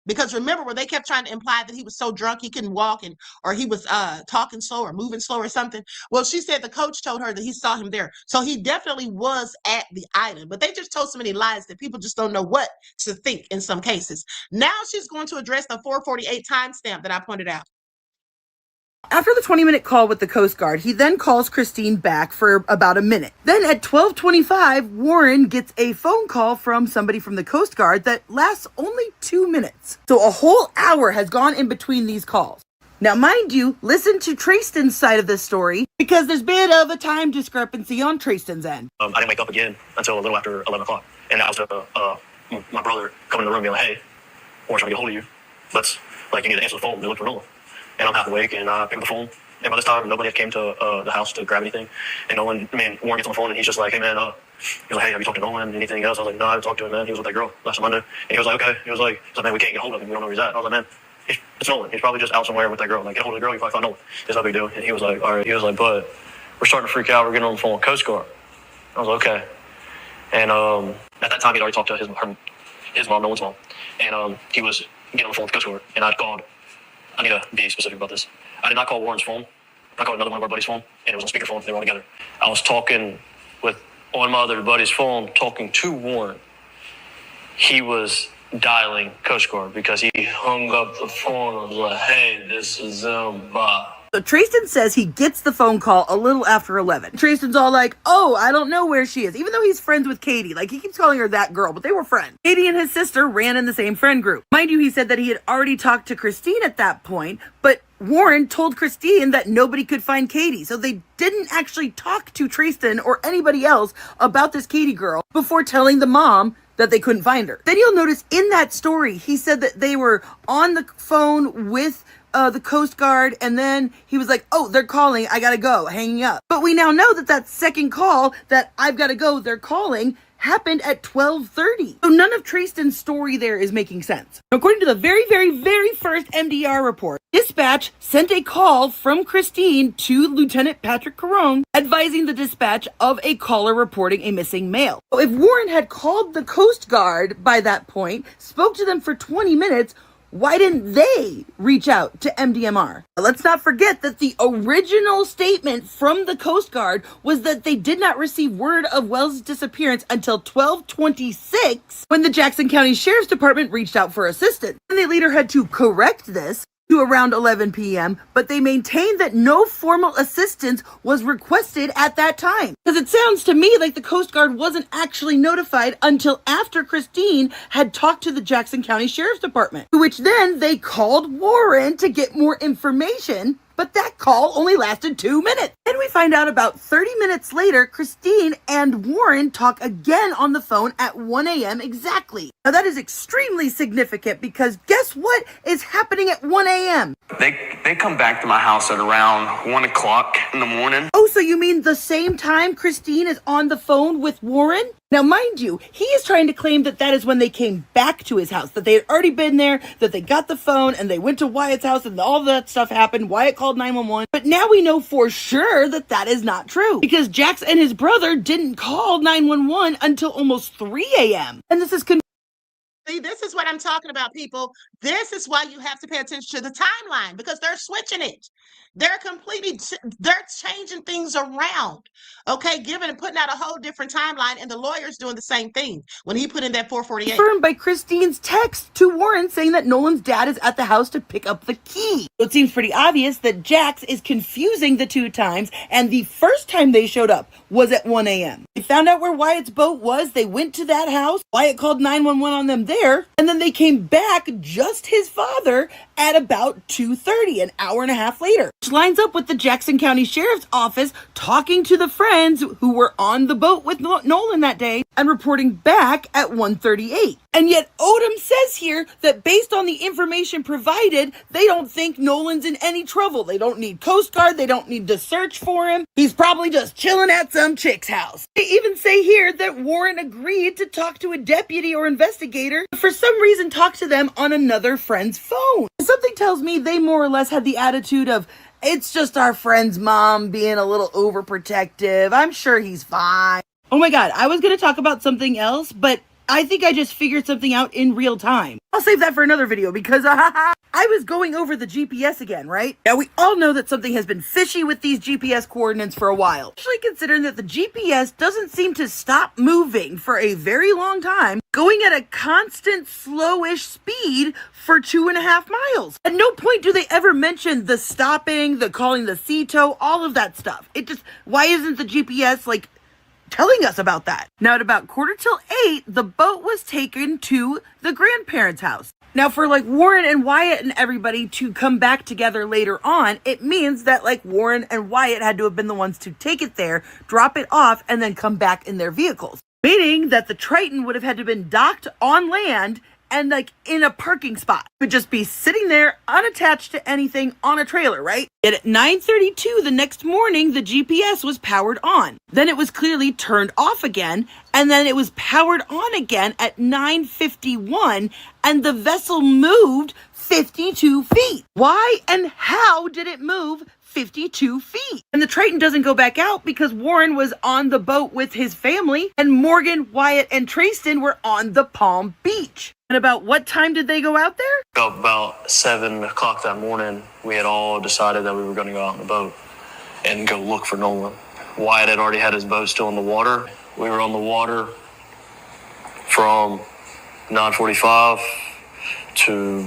Because remember, where they kept trying to imply that he was so drunk he couldn't walk, or he was talking slow or moving slow or something. Well, she said the coach told her that he saw him there. So he definitely was at the island. But they just told so many lies that people just don't know what to think in some cases. Now she's going to address the 4:48 timestamp that I pointed out. After the 20-minute call with the Coast Guard, he then calls Christine back for about a minute. Then at 12:25, Warren gets a phone call from somebody from the Coast Guard that lasts only 2 minutes. So a whole hour has gone in between these calls. Now, mind you, listen to Trayston's side of this story, because there's a bit of a time discrepancy on Trayston's end. I didn't wake up again until a little after 11 o'clock. And that was my brother coming in the room being like, hey, Warren's trying to get a hold of you. You need to answer the phone. They look for Nolan. And I'm half awake, and I pick up the phone. And by this time, nobody had came to the house to grab anything. And Warren gets on the phone, and he's just like, hey, man, he's like, hey, have you talked to Nolan? Anything else? I was like, no, I haven't talked to him, man. He was with that girl last Monday. And he was like, okay. He was like, man, we can't get hold of him. We don't know where he's at. I was like, man, it's Nolan. He's probably just out somewhere with that girl. Like, get hold of the girl, you probably find Nolan. It's no big deal. And he was like, all right. He was like, but we're starting to freak out. We're getting on the phone with Coast Guard. I was like, okay. And at that time, he'd already talked to his mom, Nolan's mom. And he was getting on the phone with Coast Guard. And I need to be specific about this. I did not call Warren's phone. I called another one of our buddies' phone, and it was on speakerphone. They were all together. I was talking on my other buddy's phone, talking to Warren. He was dialing Coast Guard because he hung up the phone and was like, hey, this is bye. So Trayston says he gets the phone call a little after 11. Trayston's all like, oh, I don't know where she is. Even though he's friends with Katie. Like, he keeps calling her that girl, but they were friends. Katie and his sister ran in the same friend group. Mind you, he said that he had already talked to Christine at that point, but Warren told Christine that nobody could find Katie. So they didn't actually talk to Trayston or anybody else about this Katie girl before telling the mom that they couldn't find her. Then you'll notice in that story, he said that they were on the phone with the Coast Guard, and then he was like, oh, they're calling, I gotta go, hanging up. But we now know that that second call, that I've gotta go, they're calling, happened at 12:30. So none of Trayston's story there is making sense. According to the very, very, very first MDR report, dispatch sent a call from Christine to Lieutenant Patrick Carone advising the dispatch of a caller reporting a missing male. So if Warren had called the Coast Guard by that point, spoke to them for 20 minutes, Why didn't they reach out to MDMR? Let's not forget that the original statement from the Coast Guard was that they did not receive word of Wells' disappearance until 12/26, when the Jackson County Sheriff's Department reached out for assistance. And they later had to correct this to around 11 p.m., but they maintained that no formal assistance was requested at that time. Because it sounds to me like the Coast Guard wasn't actually notified until after Christine had talked to the Jackson County Sheriff's Department, to which then they called Warren to get more information. But that call only lasted 2 minutes. Then we find out about 30 minutes later, Christine and Warren talk again on the phone at 1 a.m. exactly. Now that is extremely significant because guess what is happening at 1 a.m.? They come back to my house at around 1 o'clock in the morning. Oh, so you mean the same time Christine is on the phone with Warren? Now, mind you, he is trying to claim that that is when they came back to his house, that they had already been there, that they got the phone, and they went to Wyatt's house, and all that stuff happened. Wyatt called 911. But now we know for sure that that is not true, because Jax and his brother didn't call 911 until almost 3 a.m. And this is See, this is what I'm talking about, people. This is why you have to pay attention to the timeline, because they're switching it. They're they're changing things around. Okay, putting out a whole different timeline, and the lawyer's doing the same thing when he put in that 448. Confirmed by Christine's text to Warren saying that Nolan's dad is at the house to pick up the key. So it seems pretty obvious that Jax is confusing the two times, and the first time they showed up was at 1 a.m. They found out where Wyatt's boat was, they went to that house, Wyatt called 911 on them there, and then they came back, just his father, at about 2:30, an hour and a half later. Which lines up with the Jackson County Sheriff's Office talking to the friends who were on the boat with Nolan that day and reporting back at 1:38. And yet Odom says here that based on the information provided, they don't think Nolan's in any trouble. They don't need Coast Guard. They don't need to search for him. He's probably just chilling at some chick's house. They even say here that Warren agreed to talk to a deputy or investigator, but for some reason talk to them on another friend's phone. Something tells me they more or less had the attitude of, it's just our friend's mom being a little overprotective. I'm sure he's fine. Oh my God, I was going to talk about something else, but I think I just figured something out in real time. I'll save that for another video because I was going over the GPS again, right? Now we all know that something has been fishy with these GPS coordinates for a while. Especially considering that the GPS doesn't seem to stop moving for a very long time, going at a constant slowish speed for 2.5 miles. At no point do they ever mention the stopping, the calling the CTO, all of that stuff. Why isn't the GPS telling us about that? Now at about 7:45, the boat was taken to the grandparents' house. Now for Warren and Wyatt and everybody to come back together later on, it means that Warren and Wyatt had to have been the ones to take it there, drop it off, and then come back in their vehicles. Meaning that the Triton would have had to have been docked on land and in a parking spot. It would just be sitting there unattached to anything on a trailer, right? Yet at 9:32 the next morning, the GPS was powered on. Then it was clearly turned off again, and then it was powered on again at 9:51, and the vessel moved 52 feet. Why and how did it move 52 feet? And the Triton doesn't go back out because Warren was on the boat with his family, and Morgan, Wyatt, and Trayston were on the Palm Beach. And about what time did they go out there? About 7 o'clock that morning, we had all decided that we were going to go out on the boat and go look for Nolan. Wyatt had already had his boat still in the water. We were on the water from 9:45 to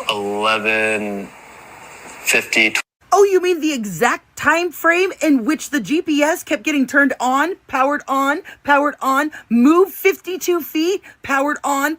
11:50. Oh, you mean the exact time frame in which the GPS kept getting turned on, powered on, moved 52 feet, powered on?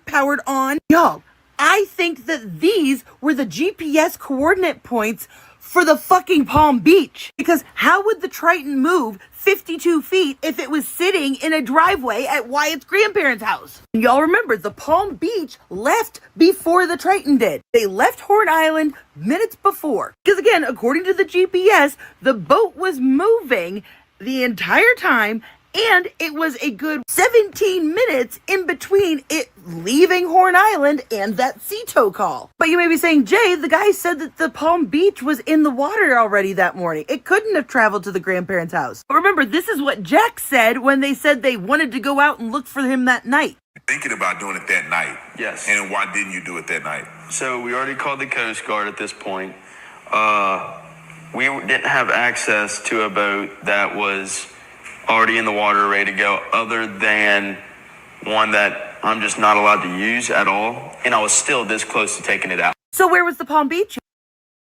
Y'all, I think that these were the GPS coordinate points for the fucking Palm Beach. Because how would the Triton move 52 feet if it was sitting in a driveway at Wyatt's grandparents' house? And y'all remember, the Palm Beach left before the Triton did. They left Horn Island minutes before. Because again, according to the GPS, the boat was moving the entire time, and it was a good 17 minutes in between it leaving Horn Island and that CTO call. But you may be saying, Jay, the guy said that the Palm Beach was in the water already that morning. It couldn't have traveled to the grandparents' house. But remember, this is what Jack said when they said they wanted to go out and look for him that night. Thinking about doing it that night. Yes. And why didn't you do it that night? So we already called the Coast Guard at this point. We didn't have access to a boat that was already in the water, ready to go, other than one that I'm just not allowed to use at all. And I was still this close to taking it out. So where was the Palm Beach?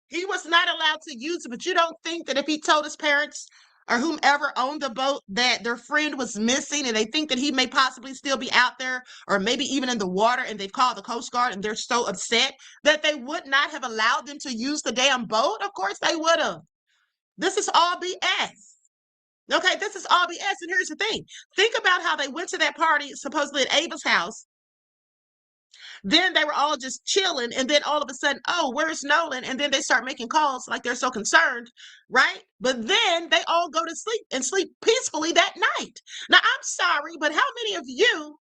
He was not allowed to use it, but you don't think that if he told his parents or whomever owned the boat that their friend was missing and they think that he may possibly still be out there or maybe even in the water and they've called the Coast Guard and they're so upset that they would not have allowed them to use the damn boat? Of course they would have. This is all BS. Okay, this is all BS. And here's the thing. Think about how they went to that party supposedly at Ava's house. Then they were all just chilling, and then all of a sudden, oh, where's Nolan? And then they start making calls like they're so concerned, right? But then they all go to sleep and sleep peacefully that night. Now, I'm sorry, but how many of you,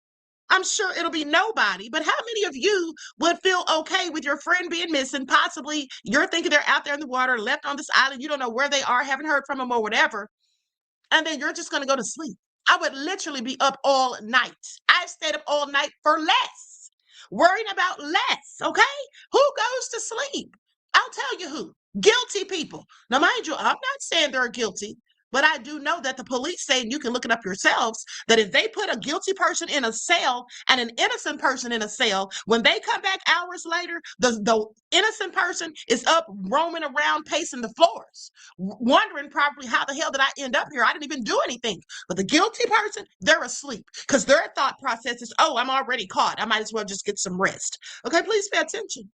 I'm sure it'll be nobody, but how many of you would feel okay with your friend being missing? Possibly you're thinking they're out there in the water, left on this island, you don't know where they are, haven't heard from them or whatever, and then you're just going to go to sleep. I would literally be up all night. I've stayed up all night for less. Worrying about less, okay? Who goes to sleep? I'll tell you who. Guilty people. Now, mind you, I'm not saying they're guilty, but I do know that the police say, and you can look it up yourselves, that if they put a guilty person in a cell and an innocent person in a cell, when they come back hours later, the innocent person is up roaming around, pacing the floors, wondering probably how the hell did I end up here? I didn't even do anything. But the guilty person, they're asleep because their thought process is, oh, I'm already caught. I might as well just get some rest. Okay, please pay attention.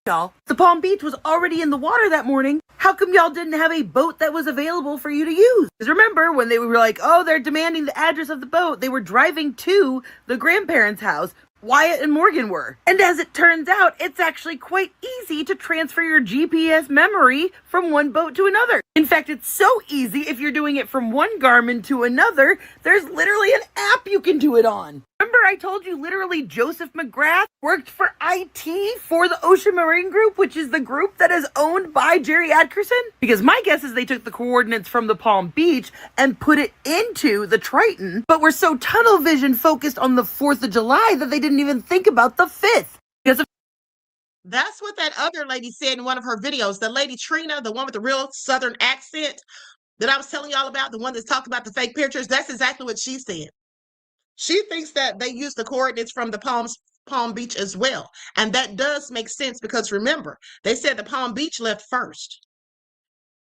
Y'all, the Palm Beach was already in the water that morning. How come y'all didn't have a boat that was available for you to use? Because remember when they were like, oh, they're demanding the address of the boat, they were driving to the grandparents' house. Wyatt and Morgan were. And as it turns out, it's actually quite easy to transfer your GPS memory from one boat to another. In fact, it's so easy if you're doing it from one Garmin to another, there's literally an app you can do it on. Remember I told you literally Joseph McGrath worked for IT for the Ocean Marine Group, which is the group that is owned by Jerry Atkerson? Because my guess is they took the coordinates from the Palm Beach and put it into the Triton, but were so tunnel vision focused on the 4th of July that they didn't even think about the 5th. Because of That's what that other lady said in one of her videos. The lady Trina, the one with the real Southern accent that I was telling y'all about, the one that's talked about the fake pictures, that's exactly what she said. She thinks that they used the coordinates from the Palm Beach as well. And that does make sense because remember, they said the Palm Beach left first.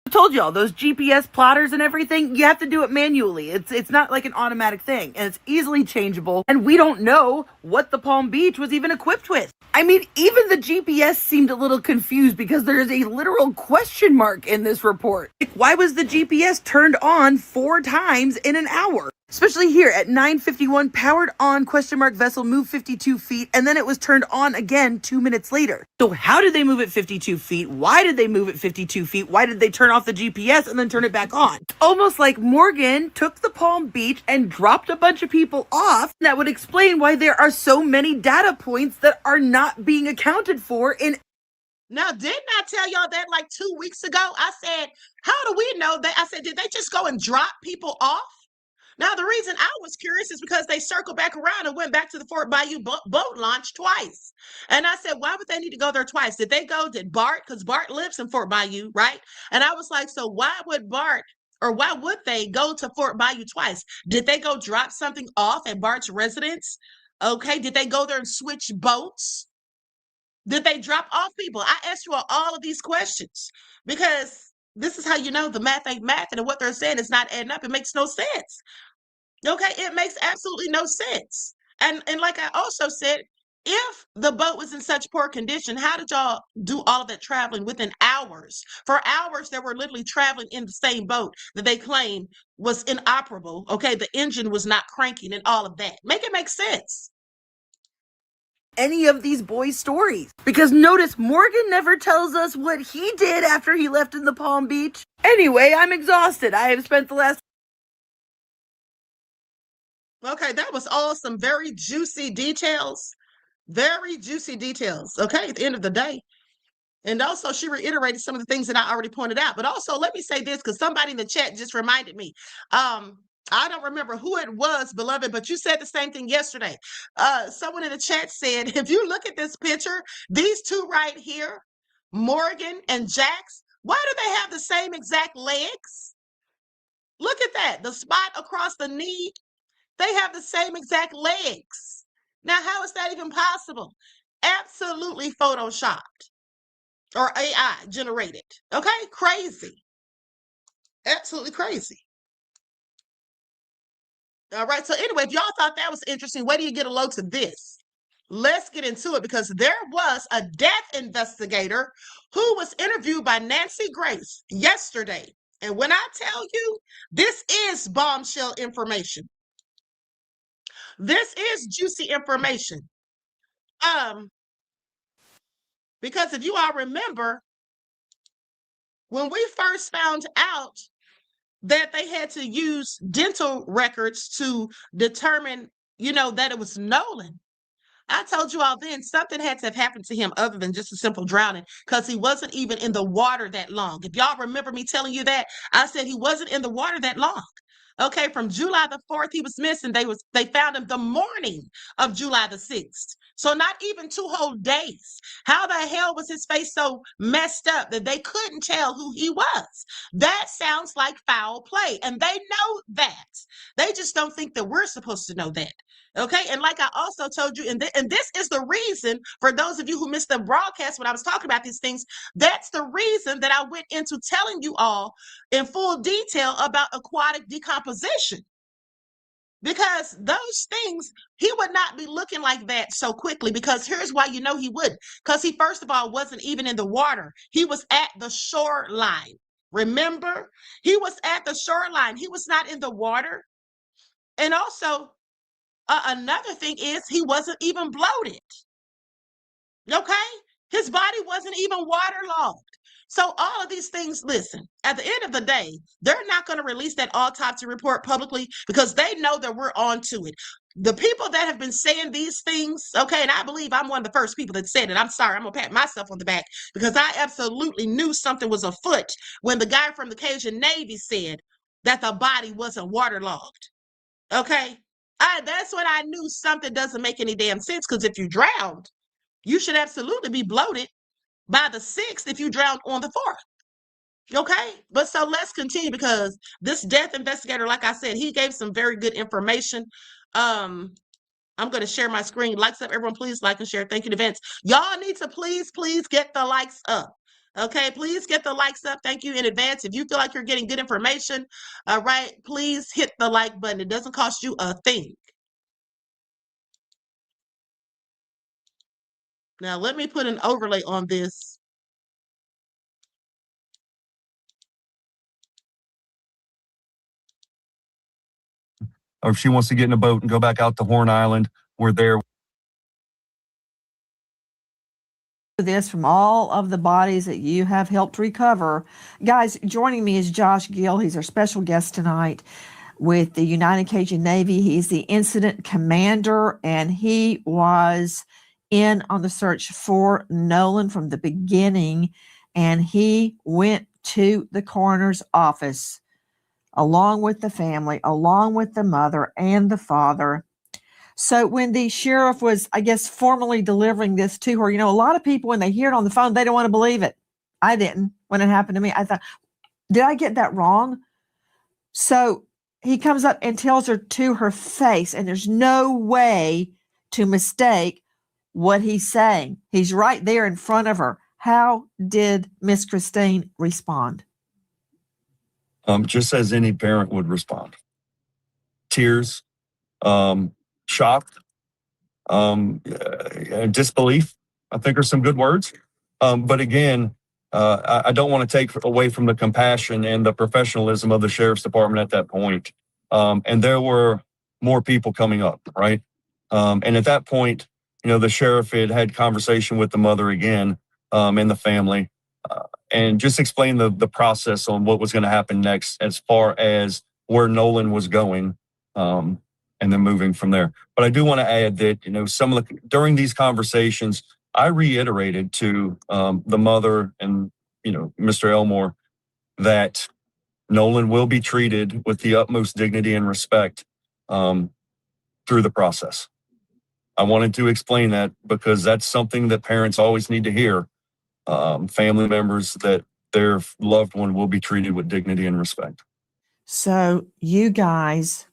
I told y'all, those GPS plotters and everything, you have to do it manually. It's not like an automatic thing, and it's easily changeable, and we don't know what the Palm Beach was even equipped with. I mean, even the GPS seemed a little confused because there is a literal question mark in this report. Like, why was the GPS turned on 4 times in an hour? Especially here at 9:51, powered on, question mark, vessel moved 52 feet, and then it was turned on again 2 minutes later. So how did they move it 52 feet? Why did they move it 52 feet? Why did they turn off the GPS and then turn it back on? Almost like Morgan took the Palm Beach and dropped a bunch of people off. That would explain why there are so many data points that are not being accounted for in. Now, didn't I tell y'all that like 2 weeks ago? I said, how do we know that? I said, did they just go and drop people off? Now, the reason I was curious is because they circled back around and went back to the Fort Bayou boat launch twice. And I said, why would they need to go there twice? Did Bart, because Bart lives in Fort Bayou, right? And I was like, so why would they go to Fort Bayou twice? Did they go drop something off at Bart's residence? Okay, did they go there and switch boats? Did they drop off people? I asked you all of these questions because this is how you know the math ain't math and what they're saying is not adding up. It makes no sense. Okay, it makes absolutely no sense. And like I also said, if the boat was in such poor condition, how did y'all do all of that traveling within hours? For hours, they were literally traveling in the same boat that they claim was inoperable. Okay, the engine was not cranking and all of that. Make it make sense. Any of these boys' stories. Because notice Morgan never tells us what he did after he left in the Palm Beach. Anyway, I'm exhausted. I have spent the last. Okay, that was all some very juicy details. Very juicy details. Okay, at the end of the day. And also, she reiterated some of the things that I already pointed out. But also, let me say this, because somebody in the chat just reminded me. I don't remember who it was, beloved, but you said the same thing yesterday. Someone in the chat said, if you look at this picture, these two right here, Morgan and Jax, why do they have the same exact legs? Look at that. The spot across the knee, they have the same exact legs. Now, how is that even possible? Absolutely photoshopped or AI generated. Okay? Crazy. Absolutely crazy. All right. So anyway, if y'all thought that was interesting, wait till you get a load to this. Let's get into it because there was a death investigator who was interviewed by Nancy Grace yesterday. And when I tell you, this is bombshell information. This is juicy information. Because if you all remember, when we first found out that they had to use dental records to determine, that it was Nolan, I told you all then something had to have happened to him other than just a simple drowning because he wasn't even in the water that long. If y'all remember me telling you that, I said he wasn't in the water that long. Okay, from July the 4th, he was missing. They found him the morning of July the 6th. So not even 2 whole days. How the hell was his face so messed up that they couldn't tell who he was? That sounds like foul play. And they know that. They just don't think that we're supposed to know that. Okay. And like I also told you, and this is the reason for those of you who missed the broadcast when I was talking about these things, that's the reason that I went into telling you all in full detail about aquatic decomposition. Because those things, he would not be looking like that so quickly because here's why you know he wouldn't. Because he, first of all, wasn't even in the water. He was at the shoreline. Remember? He was at the shoreline. He was not in the water. And also, another thing is he wasn't even bloated. Okay? His body wasn't even waterlogged. So all of these things, listen, at the end of the day, they're not going to release that autopsy report publicly because they know that we're on to it. The people that have been saying these things, okay, and I believe I'm one of the first people that said it. I'm sorry, I'm going to pat myself on the back because I absolutely knew something was afoot when the guy from the Cajun Navy said that the body wasn't waterlogged. Okay? That's when I knew something doesn't make any damn sense because if you drowned, you should absolutely be bloated by the 6th if you drowned on the 4th. Okay? But so let's continue because this death investigator, like I said, he gave some very good information. I'm going to share my screen. Likes up, everyone. Please like and share. Thank you in advance. Y'all need to please get the likes up. Okay, please get the likes up. Thank you in advance. If you feel like you're getting good information, all right, please hit the like button. It doesn't cost you a thing. Now, let me put an overlay on this. Or if she wants to get in a boat and go back out to Horn Island, we're there. This from all of the bodies that you have helped recover. Guys, joining me is Josh Gill. He's our special guest tonight with the United Cajun Navy. He's the incident commander, and he was in on the search for Nolan from the beginning, and he went to the coroner's office along with the family, along with the mother and the father. So when the sheriff was, I guess, formally delivering this to her, a lot of people, when they hear it on the phone, they don't want to believe it. I didn't when it happened to me. I thought, did I get that wrong? So he comes up and tells her to her face, and there's no way to mistake what he's saying. He's right there in front of her. How did Miss Christine respond? Just as any parent would respond. Tears, shocked, disbelief, I think are some good words. But again, I don't want to take away from the compassion and the professionalism of the sheriff's department at that point. And there were more people coming up, right? And at that point, the sheriff had conversation with the mother again, and the family, and just explain the process on what was going to happen next as far as where Nolan was going, and then moving from there. But I do want to add that, during these conversations, I reiterated to the mother and, Mr. Elmore that Nolan will be treated with the utmost dignity and respect through the process. I wanted to explain that because that's something that parents always need to hear. Family members that their loved one will be treated with dignity and respect. So you guys,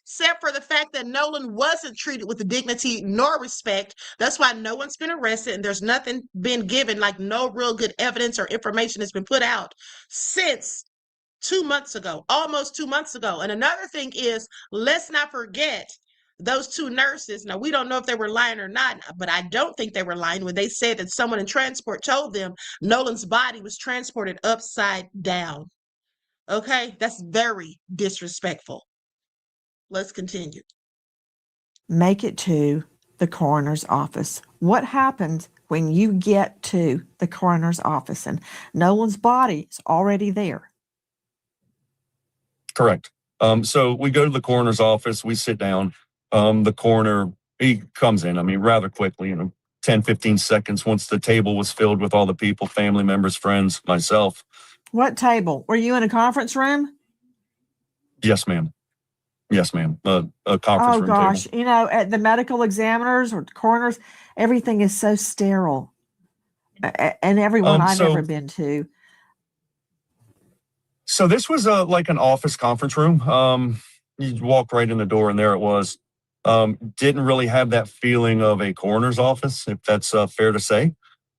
Except for the fact that Nolan wasn't treated with the dignity nor respect. That's why no one's been arrested and there's nothing been given, like no real good evidence or information has been put out since 2 months ago, almost 2 months ago. And another thing is, let's not forget those two nurses. Now, we don't know if they were lying or not, but I don't think they were lying when they said that someone in transport told them Nolan's body was transported upside down. Okay, that's very disrespectful. Let's continue. make it to the coroner's office. What happens when you get to the coroner's office and Nolan's body is already there? Correct. So we go to the coroner's office, we sit down. The coroner, he comes in, I mean, rather quickly, 10, 15 seconds once the table was filled with all the people, family members, friends, myself. What table? Were you in a conference room? Yes, ma'am. Yes, ma'am. A conference Oh room gosh, table. you know, at the medical examiners or coroners, everything is so sterile. And everyone I've ever been to. So this was like an office conference room. You walked right in the door and there it was. Didn't really have that feeling of a coroner's office, if that's fair to say.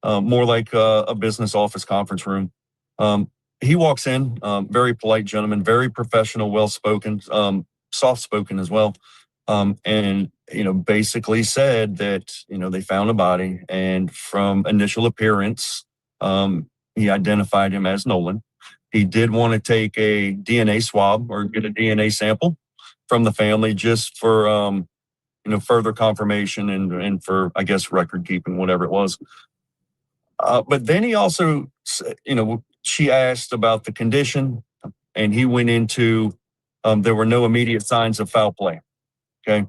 More like a business office conference room. He walks in, very polite gentleman, very professional, well-spoken, soft-spoken as well. And, basically said that, they found a body and from initial appearance, he identified him as Nolan. He did want to take a DNA swab or get a DNA sample from the family just for, further confirmation and for, I guess, record keeping, whatever it was. But then he also, she asked about the condition and he went into, there were no immediate signs of foul play. Okay.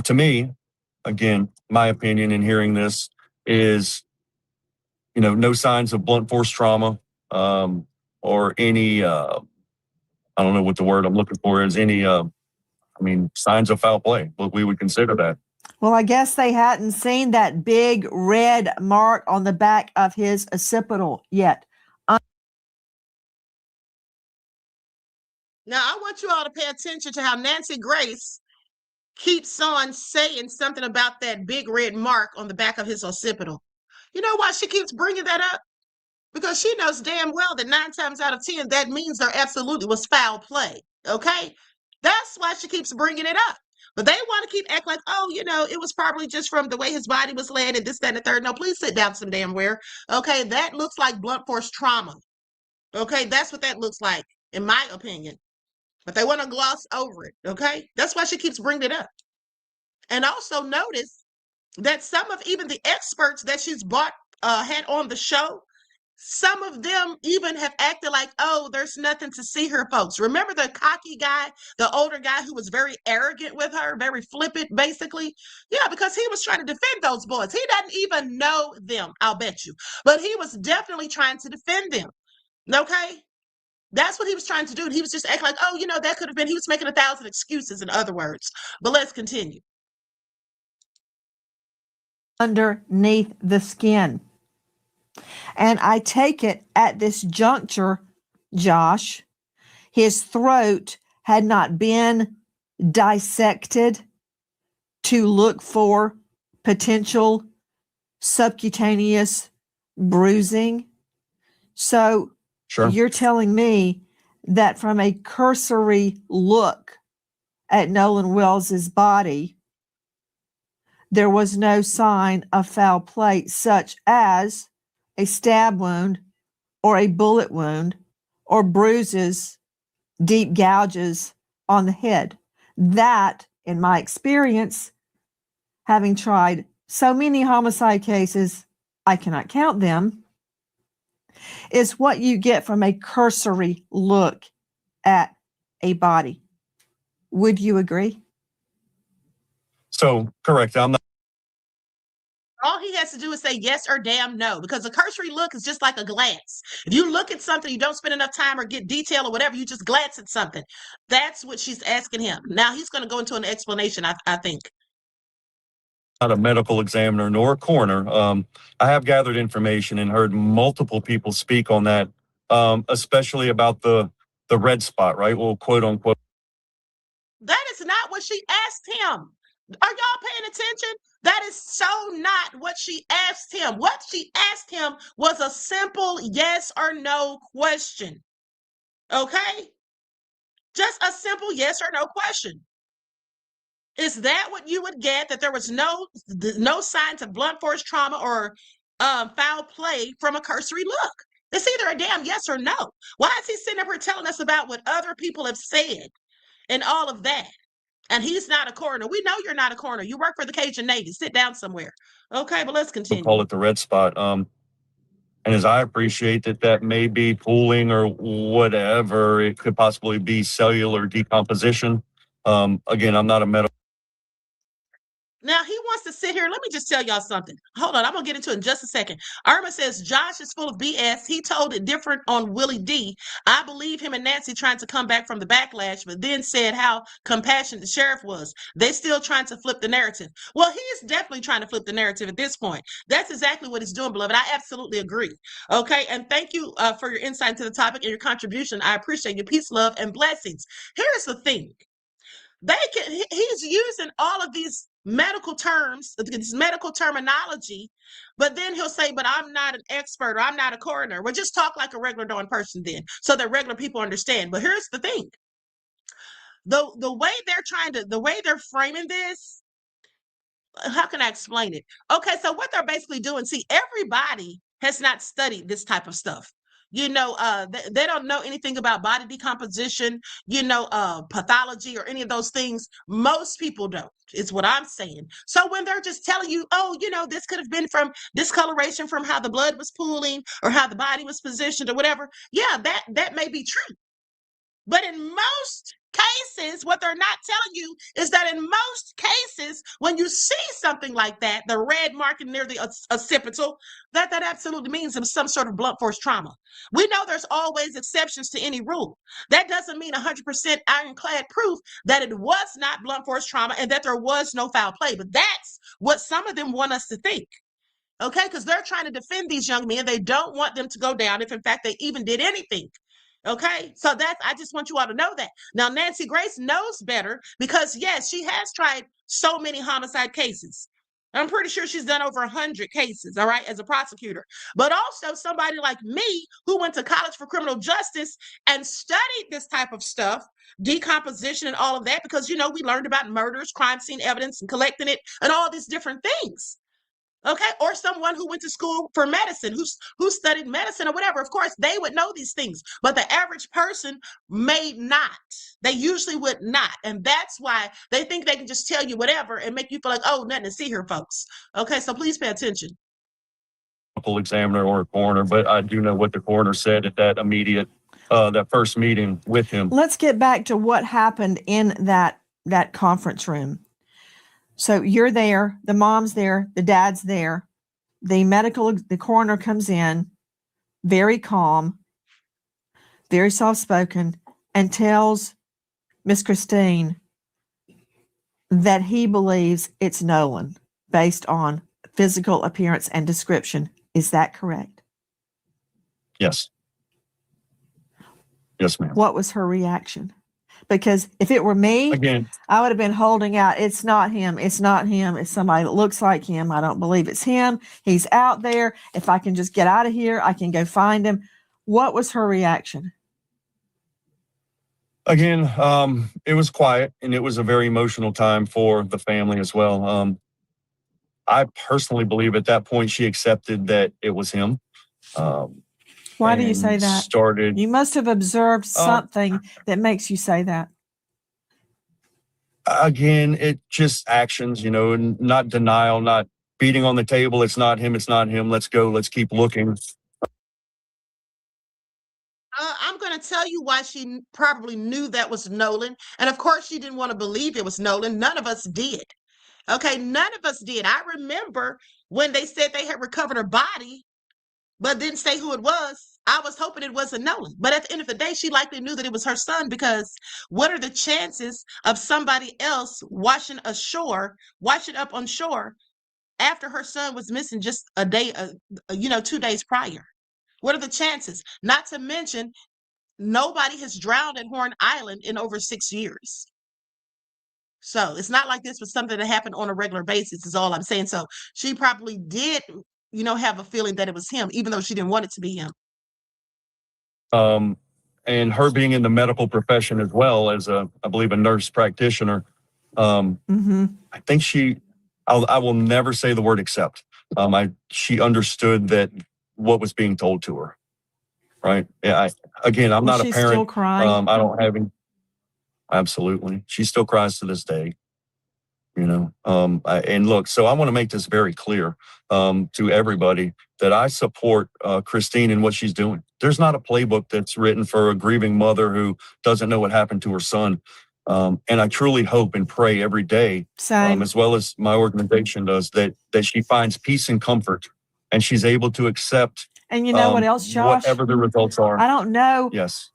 To me, again, my opinion in hearing this is, no signs of blunt force trauma, or any, I don't know what the word I'm looking for is, any, signs of foul play. But we would consider that. Well, I guess they hadn't seen that big red mark on the back of his occipital yet. Now, I want you all to pay attention to how Nancy Grace keeps on saying something about that big red mark on the back of his occipital. You know why she keeps bringing that up? Because she knows damn well that 9 times out of 10, that means there absolutely was foul play. Okay? That's why she keeps bringing it up. But they want to keep acting like, oh, it was probably just from the way his body was laid and this, that, and the third. No, please sit down some damn where. Okay? That looks like blunt force trauma. Okay? That's what that looks like, in my opinion. But they want to gloss over it. Okay? That's why she keeps bringing it up. And also notice that some of even the experts that she's had on the show, some of them even have acted like, oh, there's nothing to see here, folks. Remember the cocky guy, the older guy who was very arrogant with her, very flippant, basically? Yeah, because he was trying to defend those boys. He doesn't even know them, I'll bet you. But he was definitely trying to defend them. Okay? That's what he was trying to do. And he was just acting like, oh, that could have been, he was making 1,000 excuses, in other words. But let's continue. Underneath the skin. And I take it at this juncture, Josh, his throat had not been dissected to look for potential subcutaneous bruising. So Sure. You're telling me that from a cursory look at Nolan Wells's body, there was no sign of foul play, such as a stab wound or a bullet wound or bruises, deep gouges on the head. That, in my experience, having tried so many homicide cases, I cannot count them, is what you get from a cursory look at a body. Would you agree? So correct. I'm not All he has to do is say yes or damn no, because a cursory look is just like a glance. If you look at something, you don't spend enough time or get detail or whatever, you just glance at something. That's what she's asking him. Now he's going to go into an explanation, I think. Not a medical examiner nor a coroner. I have gathered information and heard multiple people speak on that, especially about the red spot, right? Well, quote unquote. That is not what she asked him. Are y'all paying attention? That is so not what she asked him. What she asked him was a simple yes or no question. Okay? Just a simple yes or no question. Is that what you would get? That there was no signs of blunt force trauma or foul play from a cursory look? It's either a damn yes or no. Why is he sitting up here telling us about what other people have said and all of that? And he's not a coroner. We know you're not a coroner. You work for the Cajun Navy. Sit down somewhere. Okay, but let's continue. Call it the red spot. And as I appreciate that may be pooling or whatever, it could possibly be cellular decomposition. Again, I'm not a medical. Now he wants to sit here. Let me just tell y'all something. Hold on, I'm gonna get into it in just a second. Irma says Josh is full of BS. He told it different on Willie D. I believe him and Nancy trying to come back from the backlash, but then said how compassionate the sheriff was. They still trying to flip the narrative. Well, he is definitely trying to flip the narrative at this point. That's exactly what he's doing, beloved. I absolutely agree. Okay, and thank you for your insight into the topic and your contribution. I appreciate your peace, love, and blessings. Here's the thing. He's using all of these medical terms, this medical terminology, but then he'll say, but I'm not an expert or I'm not a coroner. Well, just talk like a regular darn person then, so that regular people understand. But here's the thing. The way they're framing this, how can I explain it? Okay, so what they're basically doing, see, everybody has not studied this type of stuff. They don't know anything about body decomposition, pathology or any of those things. Most people don't, is what I'm saying. So when they're just telling you, oh, this could have been from discoloration from how the blood was pooling or how the body was positioned or whatever. Yeah, that may be true. But in most cases, what they're not telling you is that in most cases, when you see something like that, the red marking near the occipital, that absolutely means some sort of blunt force trauma. We know there's always exceptions to any rule. That doesn't mean 100% ironclad proof that it was not blunt force trauma and that there was no foul play. But that's what some of them want us to think. Okay, because they're trying to defend these young men. They don't want them to go down if in fact they even did anything. Okay, so I just want you all to know that. Now, Nancy Grace knows better because, yes, she has tried so many homicide cases. I'm pretty sure she's done over 100 cases, all right, as a prosecutor. But also somebody like me who went to college for criminal justice and studied this type of stuff, decomposition and all of that, because, we learned about murders, crime scene evidence, and collecting it and all these different things. Okay, or someone who went to school for medicine, who studied medicine or whatever. Of course, they would know these things, but the average person may not. They usually would not, and that's why they think they can just tell you whatever and make you feel like, oh, nothing to see here, folks. Okay, so please pay attention. Examiner or a coroner, but I do know what the coroner said at that immediate, that first meeting with him. Let's get back to what happened in that conference room. So you're there, the mom's there, the dad's there, the coroner comes in, very calm, very soft-spoken, and tells Miss Christine that he believes it's Nolan based on physical appearance and description. Is that correct? Yes. Yes, ma'am. What was her reaction? Because if it were me, again, I would have been holding out. It's not him. It's not him. It's somebody that looks like him. I don't believe it's him. He's out there. If I can just get out of here, I can go find him. What was her reaction? Again, it was quiet and it was a very emotional time for the family as well. I personally believe at that point she accepted that it was him. Why do you say that? You must have observed something that makes you say that. Again, it just actions, and not denial, not beating on the table. It's not him. It's not him. Let's go. Let's keep looking. I'm going to tell you why she probably knew that was Nolan. And of course, she didn't want to believe it was Nolan. None of us did. Okay, none of us did. I remember when they said they had recovered her body, but didn't say who it was. I was hoping it wasn't Nolan. But at the end of the day, she likely knew that it was her son, because what are the chances of somebody else washing up on shore after her son was missing just a day, 2 days prior? What are the chances? Not to mention, nobody has drowned at Horn Island in over 6 years. So it's not like this was something that happened on a regular basis, is all I'm saying. So she probably did, have a feeling that it was him, even though she didn't want it to be him. And her being in the medical profession as well as I believe a nurse practitioner, I think I will never say the word accept. She understood that what was being told to her, right? Yeah. I'm not a parent. Still crying? I don't have any. Absolutely, she still cries to this day. And look, so I want to make this very clear to everybody that I support Christine in what she's doing. There's not a playbook that's written for a grieving mother who doesn't know what happened to her son. And I truly hope and pray every day, as well as my organization does, that she finds peace and comfort, and she's able to accept. And you know what else, Josh? Whatever the results are. I don't know. Yes.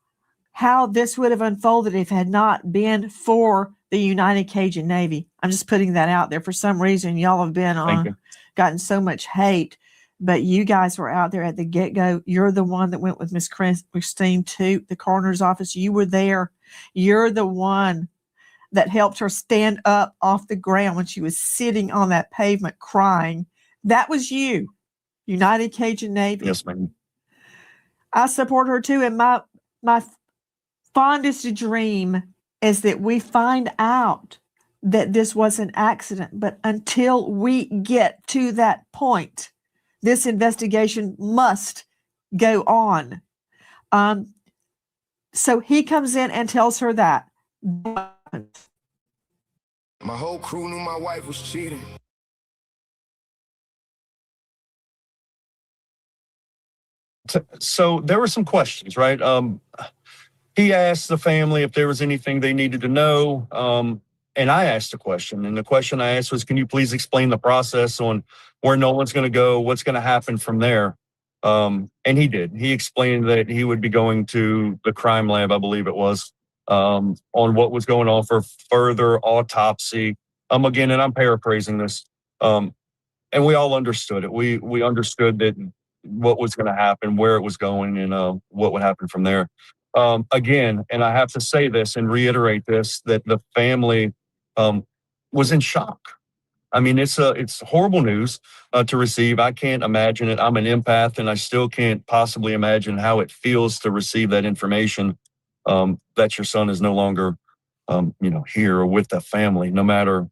How this would have unfolded if it had not been for the United Cajun Navy. I'm just putting that out there. For some reason, y'all have been gotten so much hate, but you guys were out there at the get-go. You're the one that went with Miss Christine to the coroner's office. You were there. You're the one that helped her stand up off the ground when she was sitting on that pavement crying. That was you, United Cajun Navy. Yes, ma'am. I support her too, and my fondest dream is that we find out that this was an accident. But until we get to that point, this investigation must go on. So he comes in and tells her that. My whole crew knew my wife was cheating. So there were some questions, right? He asked the family if there was anything they needed to know. And I asked a question. And the question I asked was, can you please explain the process on where Nolan's going to go, what's going to happen from there? And he did. He explained that he would be going to the crime lab, I believe it was, on what was going on for further autopsy. Again, and I'm paraphrasing this. And we all understood it. We understood that what was going to happen, where it was going, and what would happen from there. Again, and I have to say this and reiterate this, that the family was in shock. I mean, it's horrible news to receive. I can't imagine it. I'm an empath, and I still can't possibly imagine how it feels to receive that information that your son is no longer, here or with the family, no matter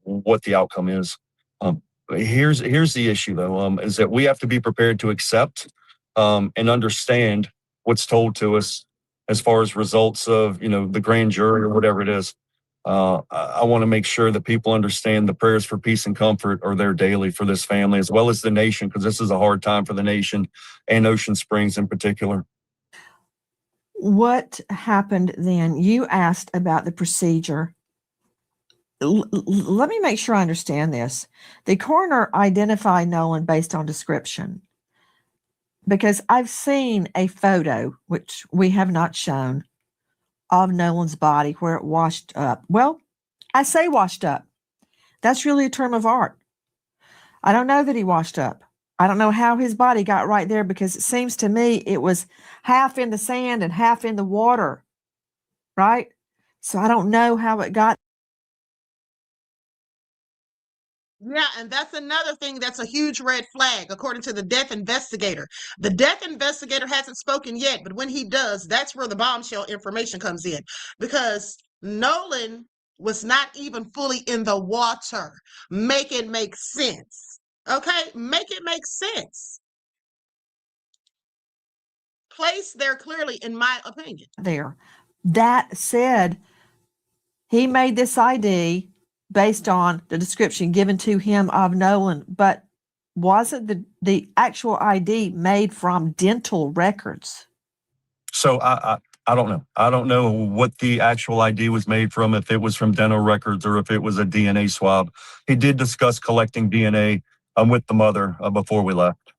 what the outcome is. Here's the issue, though, is that we have to be prepared to accept and understand what's told to us as far as results of, the grand jury or whatever it is. I want to make sure that people understand the prayers for peace and comfort are there daily for this family, as well as the nation, because this is a hard time for the nation and Ocean Springs in particular. What happened then? You asked about the procedure. Let me make sure I understand this. The coroner identified Nolan based on description, because I've seen a photo, which we have not shown, of Nolan's body where it washed up. Well, I say washed up. That's really a term of art. I don't know that he washed up. I don't know how his body got right there, because it seems to me it was half in the sand and half in the water, right? So I don't know how it got. Yeah, and that's another thing that's a huge red flag, according to the death investigator. The death investigator hasn't spoken yet, but when he does, that's where the bombshell information comes in, because Nolan was not even fully in the water. Make it make sense. Okay? Make it make sense. Placed there clearly, in my opinion. There. That said, he made this ID based on the description given to him of Nolan, but wasn't the actual ID made from dental records? So I don't know. I don't know what the actual ID was made from, if it was from dental records or if it was a DNA swab. He did discuss collecting DNA with the mother before we left.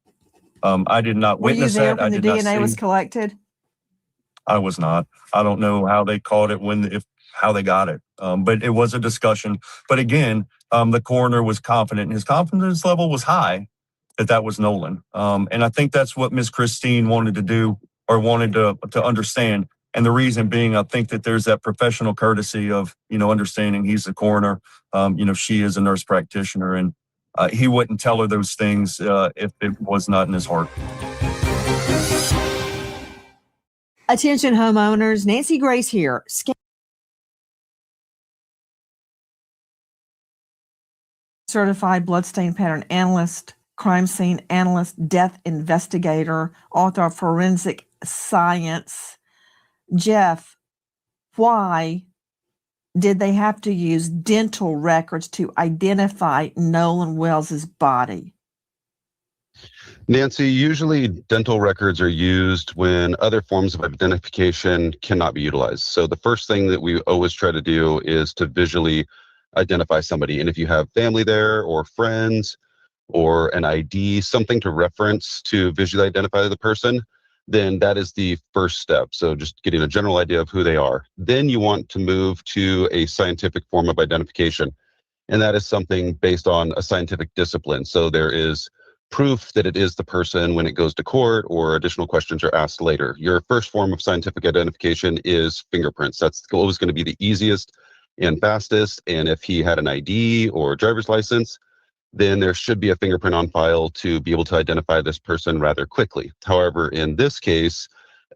I did not Were you witness there that. when I the did not DNA was see. collected? I was not. I don't know how they caught it, how they got it. But it was a discussion. But again, the coroner was confident, and his confidence level was high that was Nolan. And I think that's what Miss Christine wanted to do, or wanted to understand. And the reason being, I think that there's that professional courtesy of, understanding he's the coroner. She is a nurse practitioner, and he wouldn't tell her those things if it was not in his heart. Attention homeowners, Nancy Grace here. Certified bloodstain pattern analyst, crime scene analyst, death investigator, author of forensic science. Jeff, why did they have to use dental records to identify Nolan Wells's body? Nancy, usually dental records are used when other forms of identification cannot be utilized. So the first thing that we always try to do is to visually identify somebody. And if you have family there or friends or an ID, something to reference to visually identify the person, then that is the first step. So just getting a general idea of who they are. Then you want to move to a scientific form of identification. And that is something based on a scientific discipline. So there is proof that it is the person when it goes to court, or additional questions are asked later. Your first form of scientific identification is fingerprints. That's always going to be the easiest and fastest. And if he had an ID or driver's license, then there should be a fingerprint on file to be able to identify this person rather quickly. However, in this case,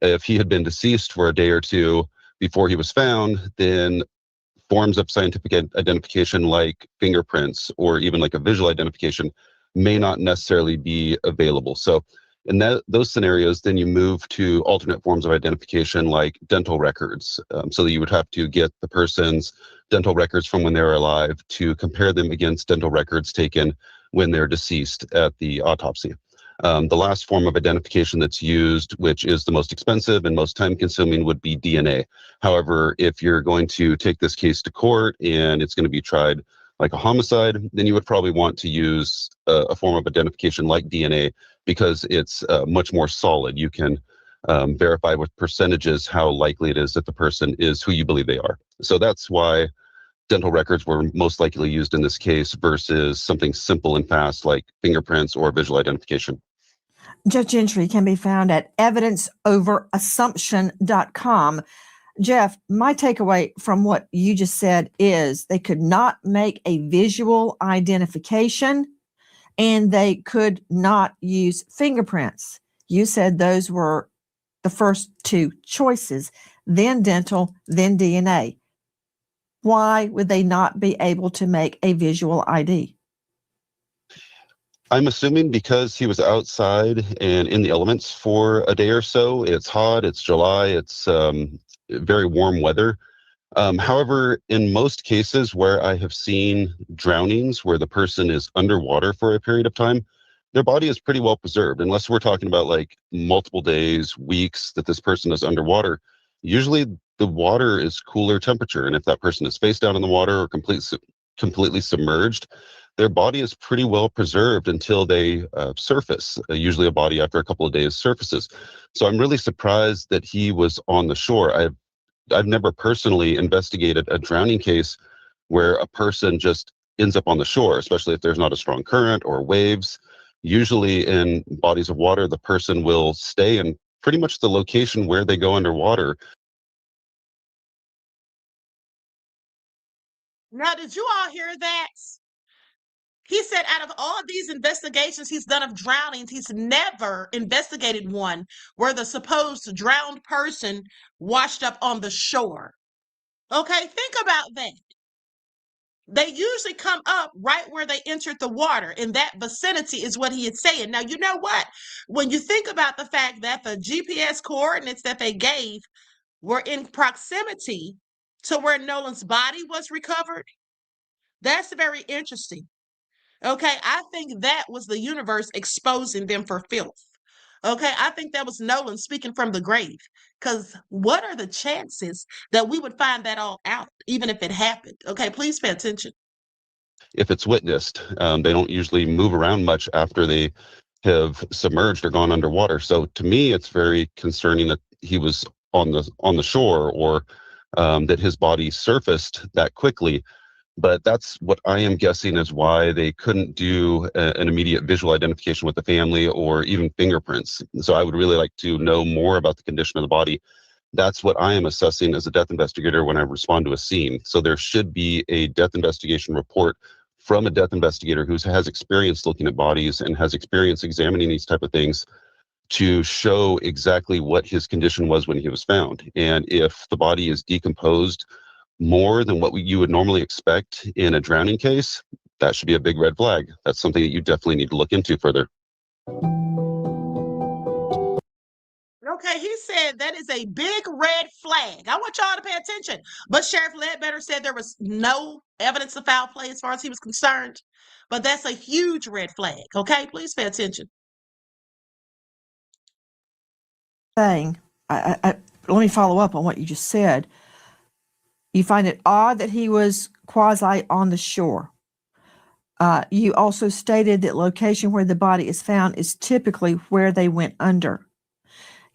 if he had been deceased for a day or two before he was found, then forms of scientific identification like fingerprints or even like a visual identification may not necessarily be available. So in those scenarios, then you move to alternate forms of identification like dental records. So that you would have to get the person's dental records from when they're alive to compare them against dental records taken when they're deceased at the autopsy. The last form of identification that's used, which is the most expensive and most time consuming, would be DNA. However, if you're going to take this case to court and it's going to be tried like a homicide, then you would probably want to use a form of identification like DNA, because it's much more solid. You can verify with percentages how likely it is that the person is who you believe they are. So that's why dental records were most likely used in this case versus something simple and fast like fingerprints or visual identification. Judge Gentry can be found at evidenceoverassumption.com. Jeff, my takeaway from what you just said is they could not make a visual identification and they could not use fingerprints. You said those were the first two choices, then dental, then DNA. Why would they not be able to make a visual ID? I'm assuming because he was outside and in the elements for a day or so. It's hot, it's July, it's very warm weather. However, in most cases where I have seen drownings where the person is underwater for a period of time, their body is pretty well preserved. Unless we're talking about like multiple days, weeks that this person is underwater, usually the water is cooler temperature. And if that person is face down in the water or completely submerged, their body is pretty well preserved until they surface. Usually a body after a couple of days surfaces. So I'm really surprised that he was on the shore. I've never personally investigated a drowning case where a person just ends up on the shore, especially if there's not a strong current or waves. Usually in bodies of water, the person will stay in pretty much the location where they go underwater. Now, did you all hear that? He said out of all of these investigations he's done of drownings, he's never investigated one where the supposed drowned person washed up on the shore. Okay, think about that. They usually come up right where they entered the water. In that vicinity is what he is saying. Now, you know what? When you think about the fact that the GPS coordinates that they gave were in proximity to where Nolan's body was recovered, that's very interesting. Okay, I think that was the universe exposing them for filth. Okay, I think that was Nolan speaking from the grave. Because what are the chances that we would find that all out, even if it happened? Okay, please pay attention. If it's witnessed, they don't usually move around much after they have submerged or gone underwater. So to me, it's very concerning that he was on the shore, or that his body surfaced that quickly. But that's what I am guessing is why they couldn't do an immediate visual identification with the family or even fingerprints. So I would really like to know more about the condition of the body. That's what I am assessing as a death investigator when I respond to a scene. So there should be a death investigation report from a death investigator who has experience looking at bodies and has experience examining these type of things, to show exactly what his condition was when he was found. And if the body is decomposed more than what you would normally expect in a drowning case, that should be a big red flag. That's something that you definitely need to look into further. Okay, he said that is a big red flag. I want y'all to pay attention. But Sheriff Ledbetter said there was no evidence of foul play as far as he was concerned. But that's a huge red flag. Okay, please pay attention. Saying, let me follow up on what you just said. You find it odd that he was quasi on the shore. You also stated that location where the body is found is typically where they went under.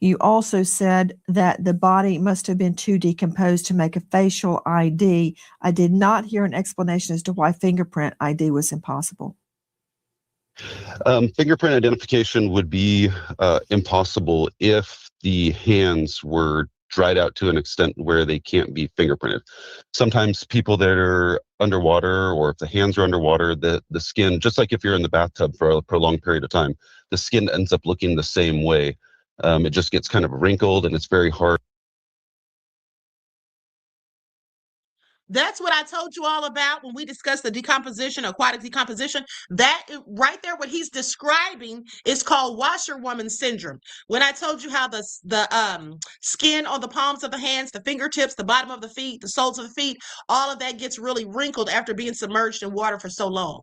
You also said that the body must have been too decomposed to make a facial ID. I did not hear an explanation as to why fingerprint ID was impossible. Fingerprint identification would be impossible if the hands were dried out to an extent where they can't be fingerprinted. Sometimes people that are underwater, or if the hands are underwater, the skin, just like if you're in the bathtub for a prolonged period of time, the skin ends up looking the same way. It just gets kind of wrinkled and it's very hard. That's what I told you all about when we discussed the decomposition, aquatic decomposition. That right there, what he's describing is called washerwoman syndrome. When I told you how the skin on the palms of the hands, the fingertips, the bottom of the feet, the soles of the feet, all of that gets really wrinkled after being submerged in water for so long.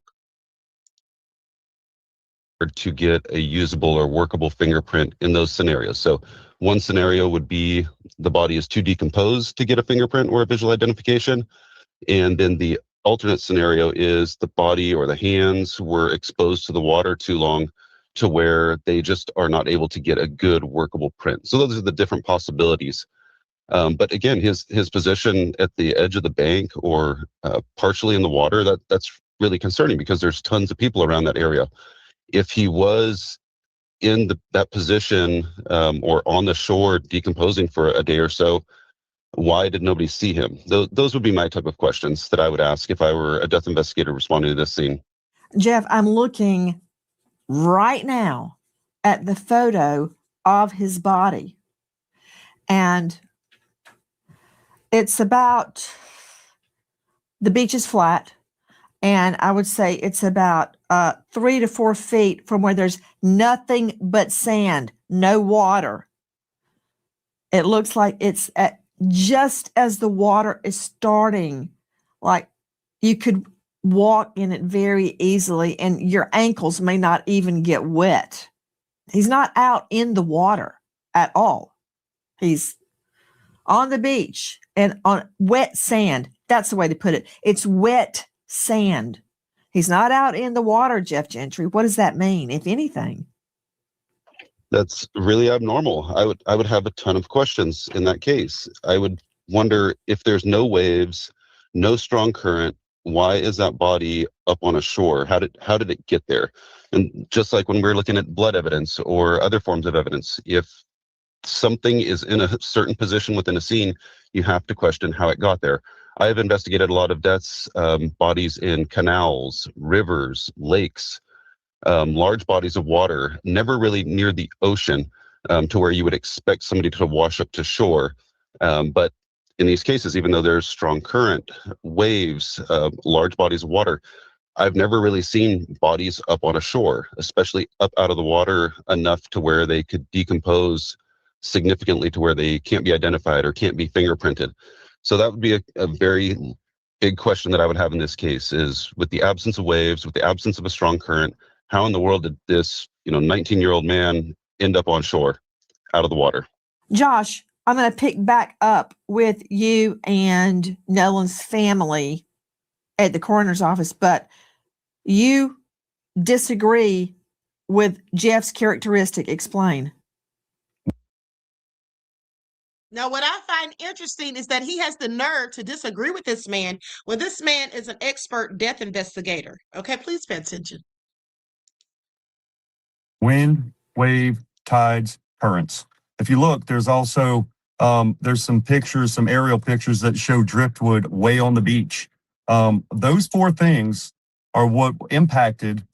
To get a usable or workable fingerprint in those scenarios. So one scenario would be the body is too decomposed to get a fingerprint or a visual identification. And then the alternate scenario is the body or the hands were exposed to the water too long to where they just are not able to get a good workable print. So those are the different possibilities. But again, his position at the edge of the bank or partially in the water, that's really concerning because there's tons of people around that area. If he was in that position or on the shore decomposing for a day or so, why did nobody see him? Those would be my type of questions that I would ask if I were a death investigator responding to this scene. Jeff, I'm looking right now at the photo of his body. And it's about, the beach is flat. And I would say it's about 3 to 4 feet from where there's nothing but sand, no water. It looks like it's just as the water is starting, like you could walk in it very easily and your ankles may not even get wet. He's not out in the water at all. He's on the beach and on wet sand. That's the way to put it. It's wet sand. He's not out in the water, Jeff Gentry. What does that mean, if anything? That's really abnormal. I would have a ton of questions in that case. I would wonder if there's no waves, no strong current, why is that body up on a shore? How did it get there? And just like when we're looking at blood evidence or other forms of evidence, if something is in a certain position within a scene, you have to question how it got there. I have investigated a lot of deaths, bodies in canals, rivers, lakes, large bodies of water, never really near the ocean to where you would expect somebody to wash up to shore. But in these cases, even though there's strong current, waves, large bodies of water, I've never really seen bodies up on a shore, especially up out of the water enough to where they could decompose significantly to where they can't be identified or can't be fingerprinted. So that would be a very big question that I would have in this case is, with the absence of waves, with the absence of a strong current, how in the world did this 19-year-old man end up on shore, out of the water. Josh, I'm going to pick back up with you and Nolan's family at the coroner's office, but you disagree with Jeff's characteristic. Explain. Now, what I find interesting is that he has the nerve to disagree with this man when this man is an expert death investigator. Okay, please pay attention. Wind, wave, tides, currents. If you look, there's also there's some pictures, some aerial pictures that show driftwood way on the beach. Those four things are what impacted,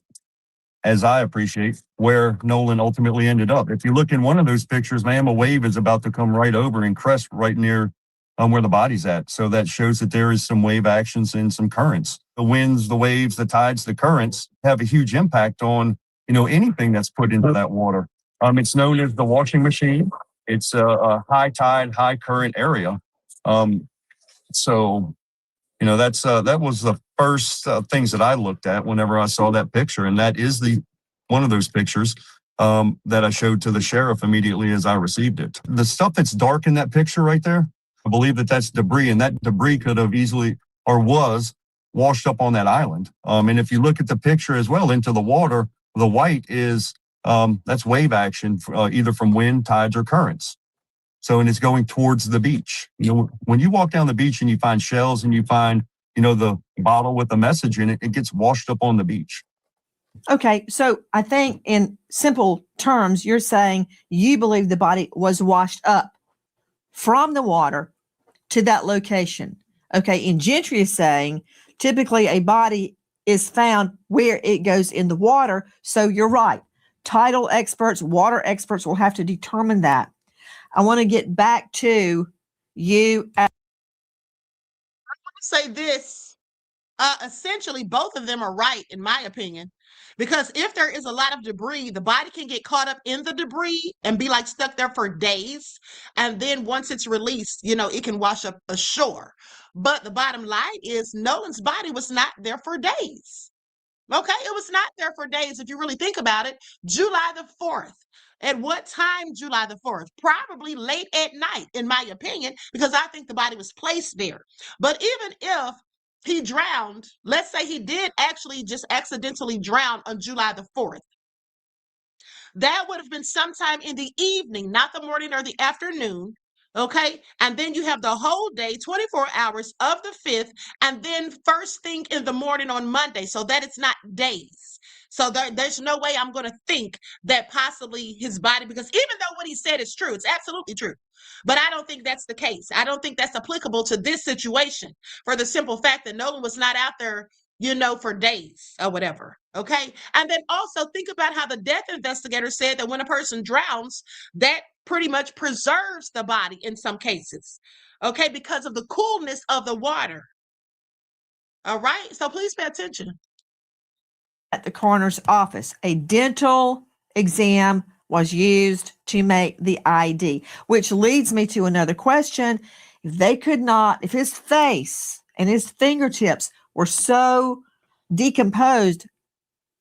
as I appreciate, where Nolan ultimately ended up. If you look in one of those pictures, man, a wave is about to come right over and crest right near where the body's at. So that shows that there is some wave actions and some currents. The winds, the waves, the tides, the currents have a huge impact on, anything that's put into that water. It's known as the washing machine. It's a high tide, high current area. So that's that was the first things that I looked at whenever I saw that picture, and that is one of those pictures that I showed to the sheriff immediately as I received it. The stuff that's dark in that picture right there, I believe that's debris, and that debris could have easily or was washed up on that island. And if you look at the picture as well into the water, the white is that's wave action, either from wind, tides, or currents. So, and it's going towards the beach. When you walk down the beach and you find shells and you find, the bottle with the message in it, it gets washed up on the beach. Okay, so I think in simple terms, you're saying you believe the body was washed up from the water to that location. Okay, and Gentry is saying typically a body is found where it goes in the water. So you're right. Tidal experts, water experts will have to determine that. I want to get back to you. I want to say this. Essentially, both of them are right, in my opinion, because if there is a lot of debris, the body can get caught up in the debris and be like stuck there for days. And then once it's released, it can wash up ashore. But the bottom line is Nolan's body was not there for days. Okay, it was not there for days. If you really think about it, July the 4th. At what time, July the 4th? Probably late at night, in my opinion, because I think the body was placed there. But even if he drowned, let's say he did actually just accidentally drown on July the 4th, that would have been sometime in the evening, not the morning or the afternoon. Okay. And then you have the whole day, 24 hours of the 5th, and then first thing in the morning on Monday. So that it's not days. So there's no way I'm going to think that possibly his body, because even though what he said is true, it's absolutely true. But I don't think that's the case. I don't think that's applicable to this situation for the simple fact that Nolan was not out there, for days or whatever. Okay. And then also think about how the death investigator said that when a person drowns, that pretty much preserves the body in some cases. Okay. Because of the coolness of the water. All right. So please pay attention. At the coroner's office, a dental exam was used to make the ID, which leads me to another question. If his face and his fingertips were so decomposed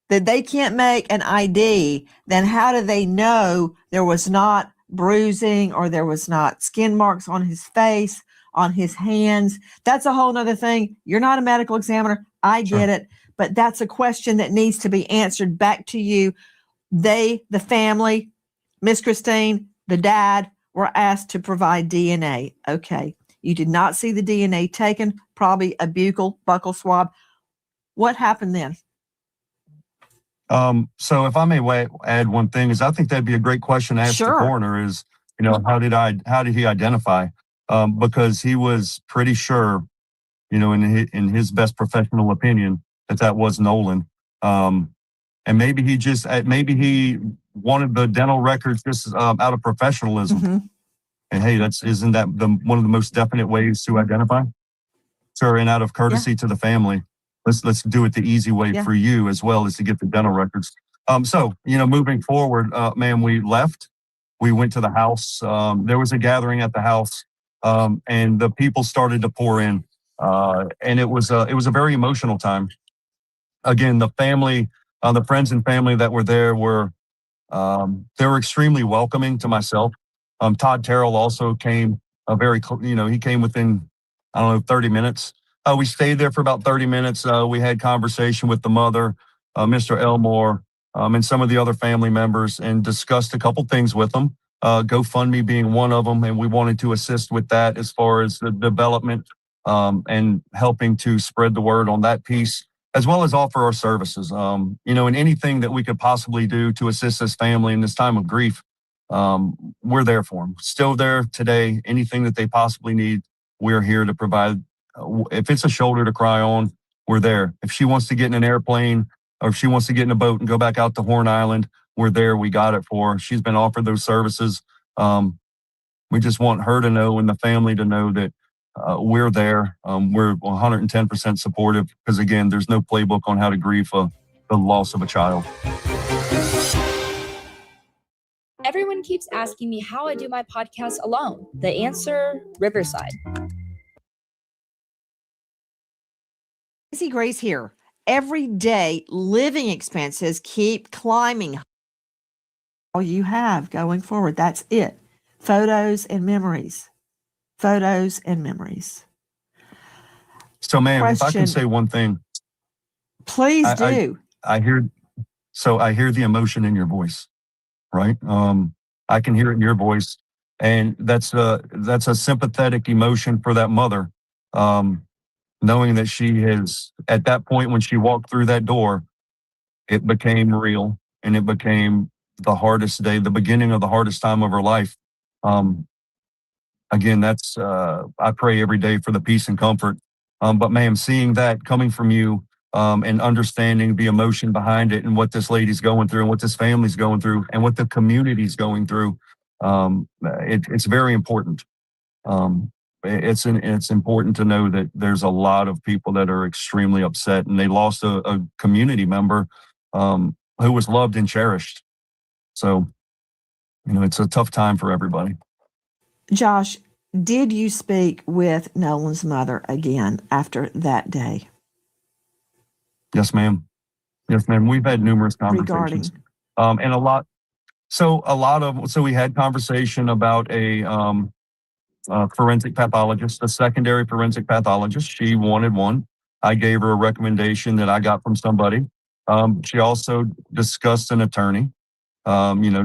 that they can't make an ID, then how do they know there was not bruising or there was not skin marks on his face, on his hands? That's a whole nother thing. You're not a medical examiner. I get it. But that's a question that needs to be answered back to you. The family, Miss Christine, the dad, were asked to provide DNA. Okay. You did not see the DNA taken, probably a buccal swab. What happened then? So if I may add one thing, is I think that'd be a great question to ask the coroner is, how did he identify? Because he was pretty sure, in his best professional opinion, that was Nolan. And maybe he wanted the dental records just out of professionalism. Mm-hmm. And hey, isn't that one of the most definite ways to identify? Sure, and out of courtesy to the family, let's do it the easy way for you as well as to get the dental records. So moving forward, man, we left. We went to the house. There was a gathering at the house, and the people started to pour in, and it was a very emotional time. Again, the family, the friends and family that were there were They were extremely welcoming to myself. Todd Terrell also came he came within, I don't know, 30 minutes. We stayed there for about 30 minutes. We had conversation with the mother, Mr. Elmore, and some of the other family members, and discussed a couple things with them. GoFundMe being one of them, and we wanted to assist with that as far as the development and helping to spread the word on that piece, as well as offer our services. And anything that we could possibly do to assist this family in this time of grief, we're there for them. Still there today. Anything that they possibly need, we're here to provide. If it's a shoulder to cry on, we're there. If she wants to get in an airplane or if she wants to get in a boat and go back out to Horn Island, we're there. We got it for her. She's been offered those services. We just want her to know and the family to know that we're there. We're 110% supportive because, again, there's no playbook on how to grieve the loss of a child. Everyone keeps asking me how I do my podcast alone. The answer, Riverside. Tracy Grace here. Every day, living expenses keep climbing. All you have going forward, that's it. Photos and memories. Photos and memories. So, ma'am, if I can say one thing. Please do. I hear the emotion in your voice, right? I can hear it in your voice. And that's a sympathetic emotion for that mother. Knowing that she has, at that point when she walked through that door, it became real and it became the hardest day, the beginning of the hardest time of her life. Again, I pray every day for the peace and comfort. But ma'am, seeing that coming from you and understanding the emotion behind it and what this lady's going through and what this family's going through and what the community's going through, it's very important. It's important to know that there's a lot of people that are extremely upset and they lost a community member who was loved and cherished. So, it's a tough time for everybody. Josh, did you speak with Nolan's mother again after that day? Yes, ma'am. Yes, ma'am. We've had numerous conversations. So we had conversation about a forensic pathologist, a secondary forensic pathologist. She wanted one. I gave her a recommendation that I got from somebody. She also discussed an attorney.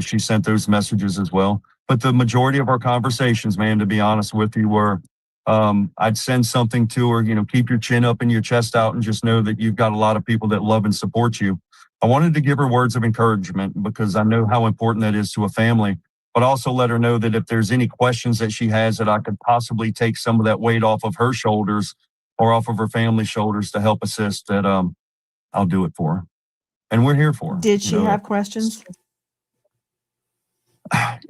She sent those messages as well. But the majority of our conversations, man, to be honest with you, were I'd send something to her, keep your chin up and your chest out and just know that you've got a lot of people that love and support you. I wanted to give her words of encouragement because I know how important that is to a family, but also let her know that if there's any questions that she has that I could possibly take some of that weight off of her shoulders or off of her family's shoulders to help assist, that I'll do it for her. And we're here for her. Did she have questions?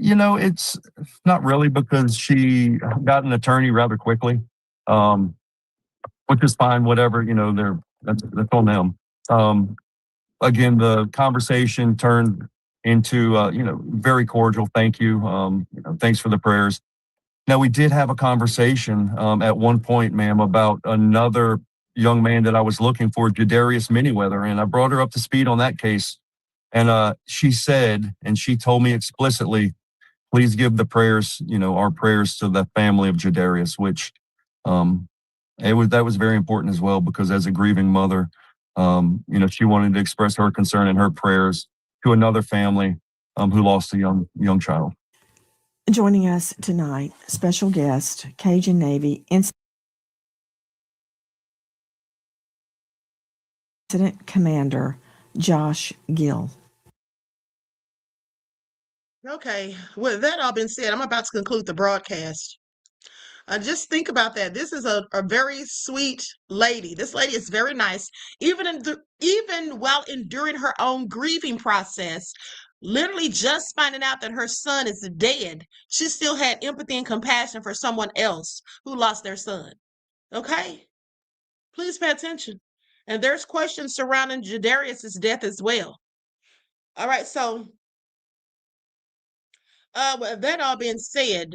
It's not really because she got an attorney rather quickly, which is fine, whatever, that's on them. Again, the conversation turned into, very cordial. Thank you. Thanks for the prayers. Now, we did have a conversation at one point, ma'am, about another young man that I was looking for, Jadarius Manyweather, and I brought her up to speed on that case. And she said, and she told me explicitly, please give the prayers, our prayers to the family of Jadarius, which that was very important as well, because as a grieving mother, she wanted to express her concern and her prayers to another family who lost a young child. Joining us tonight, special guest, Cajun Navy Incident Commander Josh Gill. Okay, with that all been said, I'm about to conclude the broadcast. Just think about that. This is a very sweet lady. This lady is very nice. Even while enduring her own grieving process, literally just finding out that her son is dead, she still had empathy and compassion for someone else who lost their son. Okay? Please pay attention. And there's questions surrounding Jadarius's death as well. All right, so with that all being said,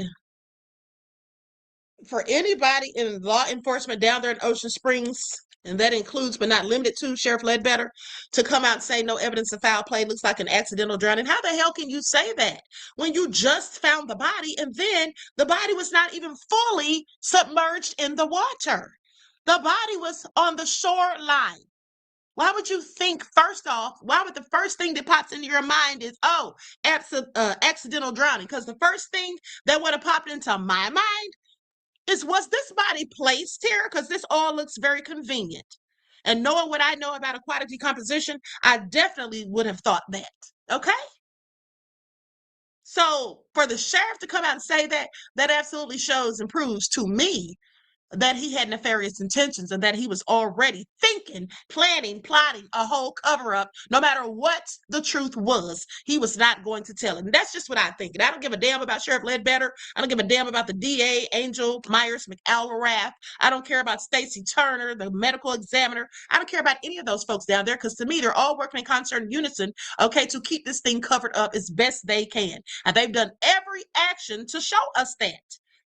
for anybody in law enforcement down there in Ocean Springs, and that includes but not limited to Sheriff Ledbetter, to come out and say no evidence of foul play, looks like an accidental drowning. How the hell can you say that when you just found the body and then the body was not even fully submerged in the water? The body was on the shoreline. Why would you think, first off, why would the first thing that pops into your mind is, oh, accidental drowning? Because the first thing that would have popped into my mind is, was this body placed here? Because this all looks very convenient. And knowing what I know about aquatic decomposition, I definitely would have thought that. Okay? So for the sheriff to come out and say that, that absolutely shows and proves to me that he had nefarious intentions and that he was already thinking, planning, plotting a whole cover-up. No matter what the truth was, he was not going to tell it. And that's just what I think. And I don't give a damn about Sheriff Ledbetter. I don't give a damn about the DA, Angel Myers McElrath. I don't care about Stacey Turner, the medical examiner. I don't care about any of those folks down there, because to me, they're all working in concert in unison, okay, to keep this thing covered up as best they can. And they've done every action to show us that.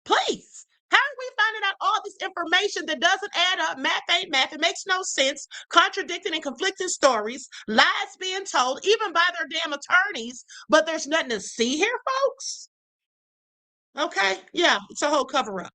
Please. How are we finding out all this information that doesn't add up? Math ain't math. It makes no sense. Contradicting and conflicting stories, lies being told, even by their damn attorneys, but there's nothing to see here, folks. Okay? Yeah, it's a whole cover-up.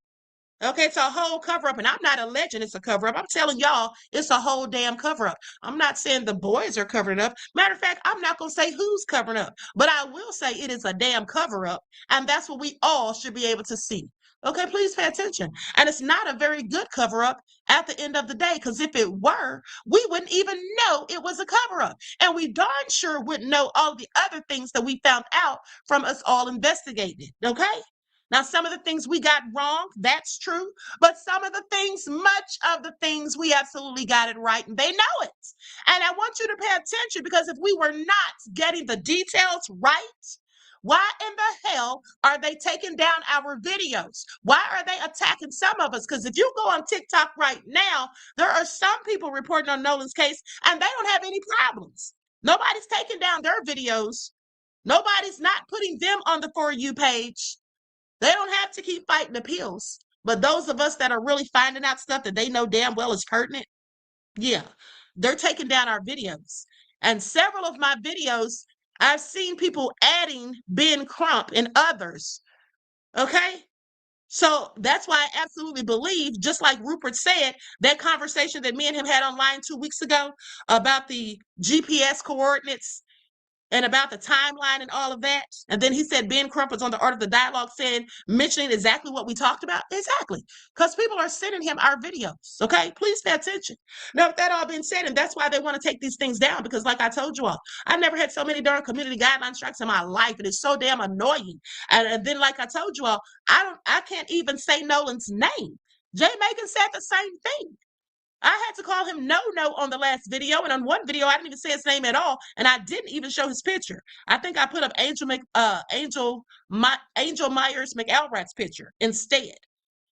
Okay, it's a whole cover-up, and I'm not alleging it's a cover-up. I'm telling y'all it's a whole damn cover-up. I'm not saying the boys are covering it up. Matter of fact, I'm not going to say who's covering up, but I will say it is a damn cover-up, and that's what we all should be able to see. Okay, please pay attention. And it's not a very good cover-up at the end of the day, because if it were, we wouldn't even know it was a cover-up. And we darn sure wouldn't know all the other things that we found out from us all investigating it, okay? Now, some of the things we got wrong, that's true. But some of the things, much of the things, we absolutely got it right, and they know it. And I want you to pay attention, because if we were not getting the details right, why in the hell are they taking down our videos? Why are they attacking some of us? Because if you go on TikTok right now, there are some people reporting on Nolan's case, and they don't have any problems. Nobody's taking down their videos. Nobody's not putting them on the For You page. They don't have to keep fighting appeals. But those of us that are really finding out stuff that they know damn well is pertinent, yeah, they're taking down our videos. And several of my videos, I've seen people adding Ben Crump and others. Okay? So that's why I absolutely believe, just like Rupert said, that conversation that me and him had online 2 weeks ago about the GPS coordinates and about the timeline and all of that. And then he said Ben Crump was on the Art of the Dialogue saying, mentioning exactly what we talked about. Exactly. Because people are sending him our videos. Okay? Please pay attention. Now, with that all being said, and that's why they want to take these things down, because like I told you all, I never had so many darn community guideline strikes in my life. It is so damn annoying. And then, like I told you all, I can't even say Nolan's name. Jay Macon said the same thing. I had to call him No on the last video, and on one video I didn't even say his name at all, and I didn't even show his picture. I think I put up Angel Myers McElrath's picture instead,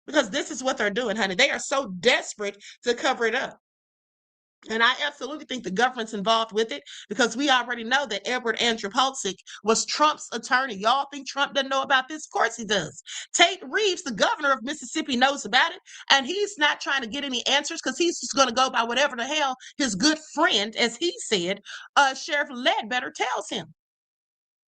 because this is what they're doing, honey. They are so desperate to cover it up. And I absolutely think the government's involved with it, because we already know that Edward Andrew Pulsick was Trump's attorney. Y'all think Trump doesn't know about this? Of course he does. Tate Reeves, the governor of Mississippi, knows about it, and he's not trying to get any answers, because he's just going to go by whatever the hell his good friend, as he said, Sheriff Ledbetter tells him.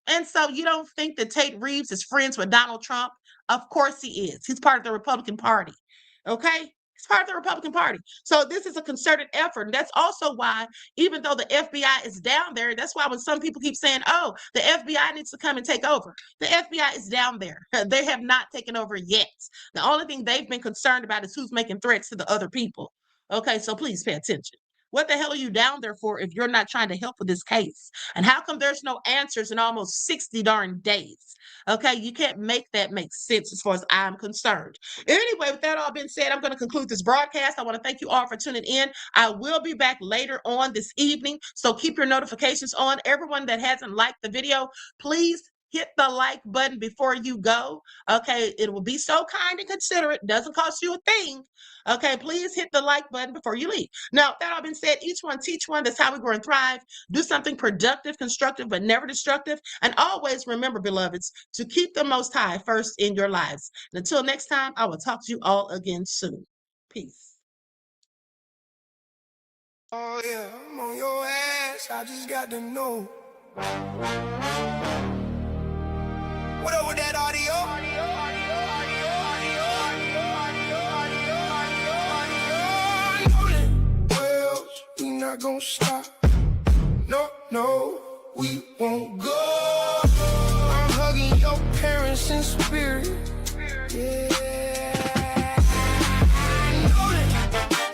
And so you don't think that Tate Reeves is friends with Donald Trump? Of course he is. He's part of the Republican Party. Okay? He's part of the Republican Party. So this is a concerted effort. And that's also why, even though the FBI is down there, that's why when some people keep saying, oh, the FBI needs to come and take over. The FBI is down there. They have not taken over yet. The only thing they've been concerned about is who's making threats to the other people. Okay, so please pay attention. What the hell are you down there for if you're not trying to help with this case? And how come there's no answers in almost 60 darn days? Okay, you can't make that make sense as far as I'm concerned. Anyway, with that all being said, I'm going to conclude this broadcast. I want to thank you all for tuning in. I will be back later on this evening, so keep your notifications on. Everyone that hasn't liked the video, please hit the like button before you go. Okay, it will be so kind and considerate. Doesn't cost you a thing. Okay, please hit the like button before you leave. Now, that all been said, each one teach one. That's how we grow and thrive. Do something productive, constructive, but never destructive. And always remember, beloveds, to keep the Most High first in your lives. And until next time, I will talk to you all again soon. Peace. Oh yeah, I'm on your ass, I just got to know. What up with that audio? Well, we not gonna stop. No, no, we won't go. I'm hugging your parents in spirit. Yeah.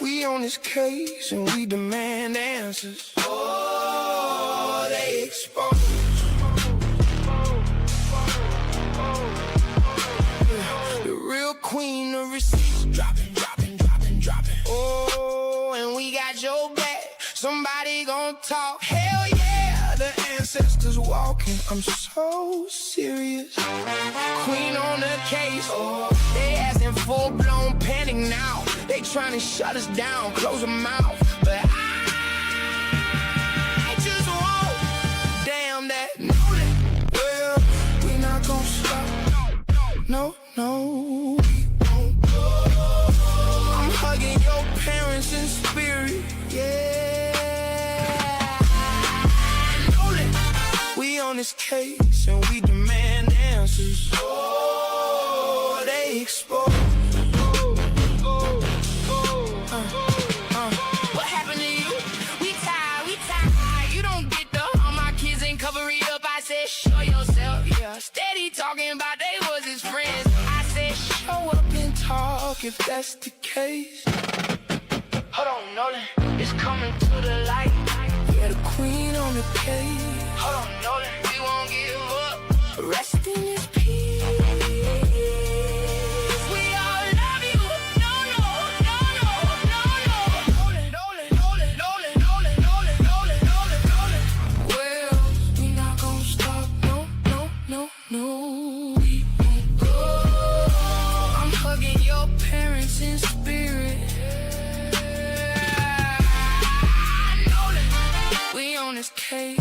We on this case and we demand answers. Oh, they expose. The real queen of receipts. Dropping. Oh, and we got your back. Somebody gon' talk. Hell yeah, the ancestors walking. I'm so serious. Queen on the case. Oh, they asking full-blown panic now. They trying to shut us down, close our mouth. But I just won't. Damn that. Well, we not gon' stop. No, no. I'm hugging your parents in spirit. Yeah. We on this case and we demand answers. Oh, they expose. What happened to you? We tired. You don't get the all my kids ain't cover it up. I said, show yourself, yeah. Steady talking about they was his friends. I said, show up and talk if that's the case. Hold on, Nolan, it's coming to the light. Yeah, the queen on the case. Hold on, Nolan, we won't give up. Rest in his peace. We all love you. No. Well, we not gonna stop. No. We won't go. I'm hugging your parents in spirit. We on this case.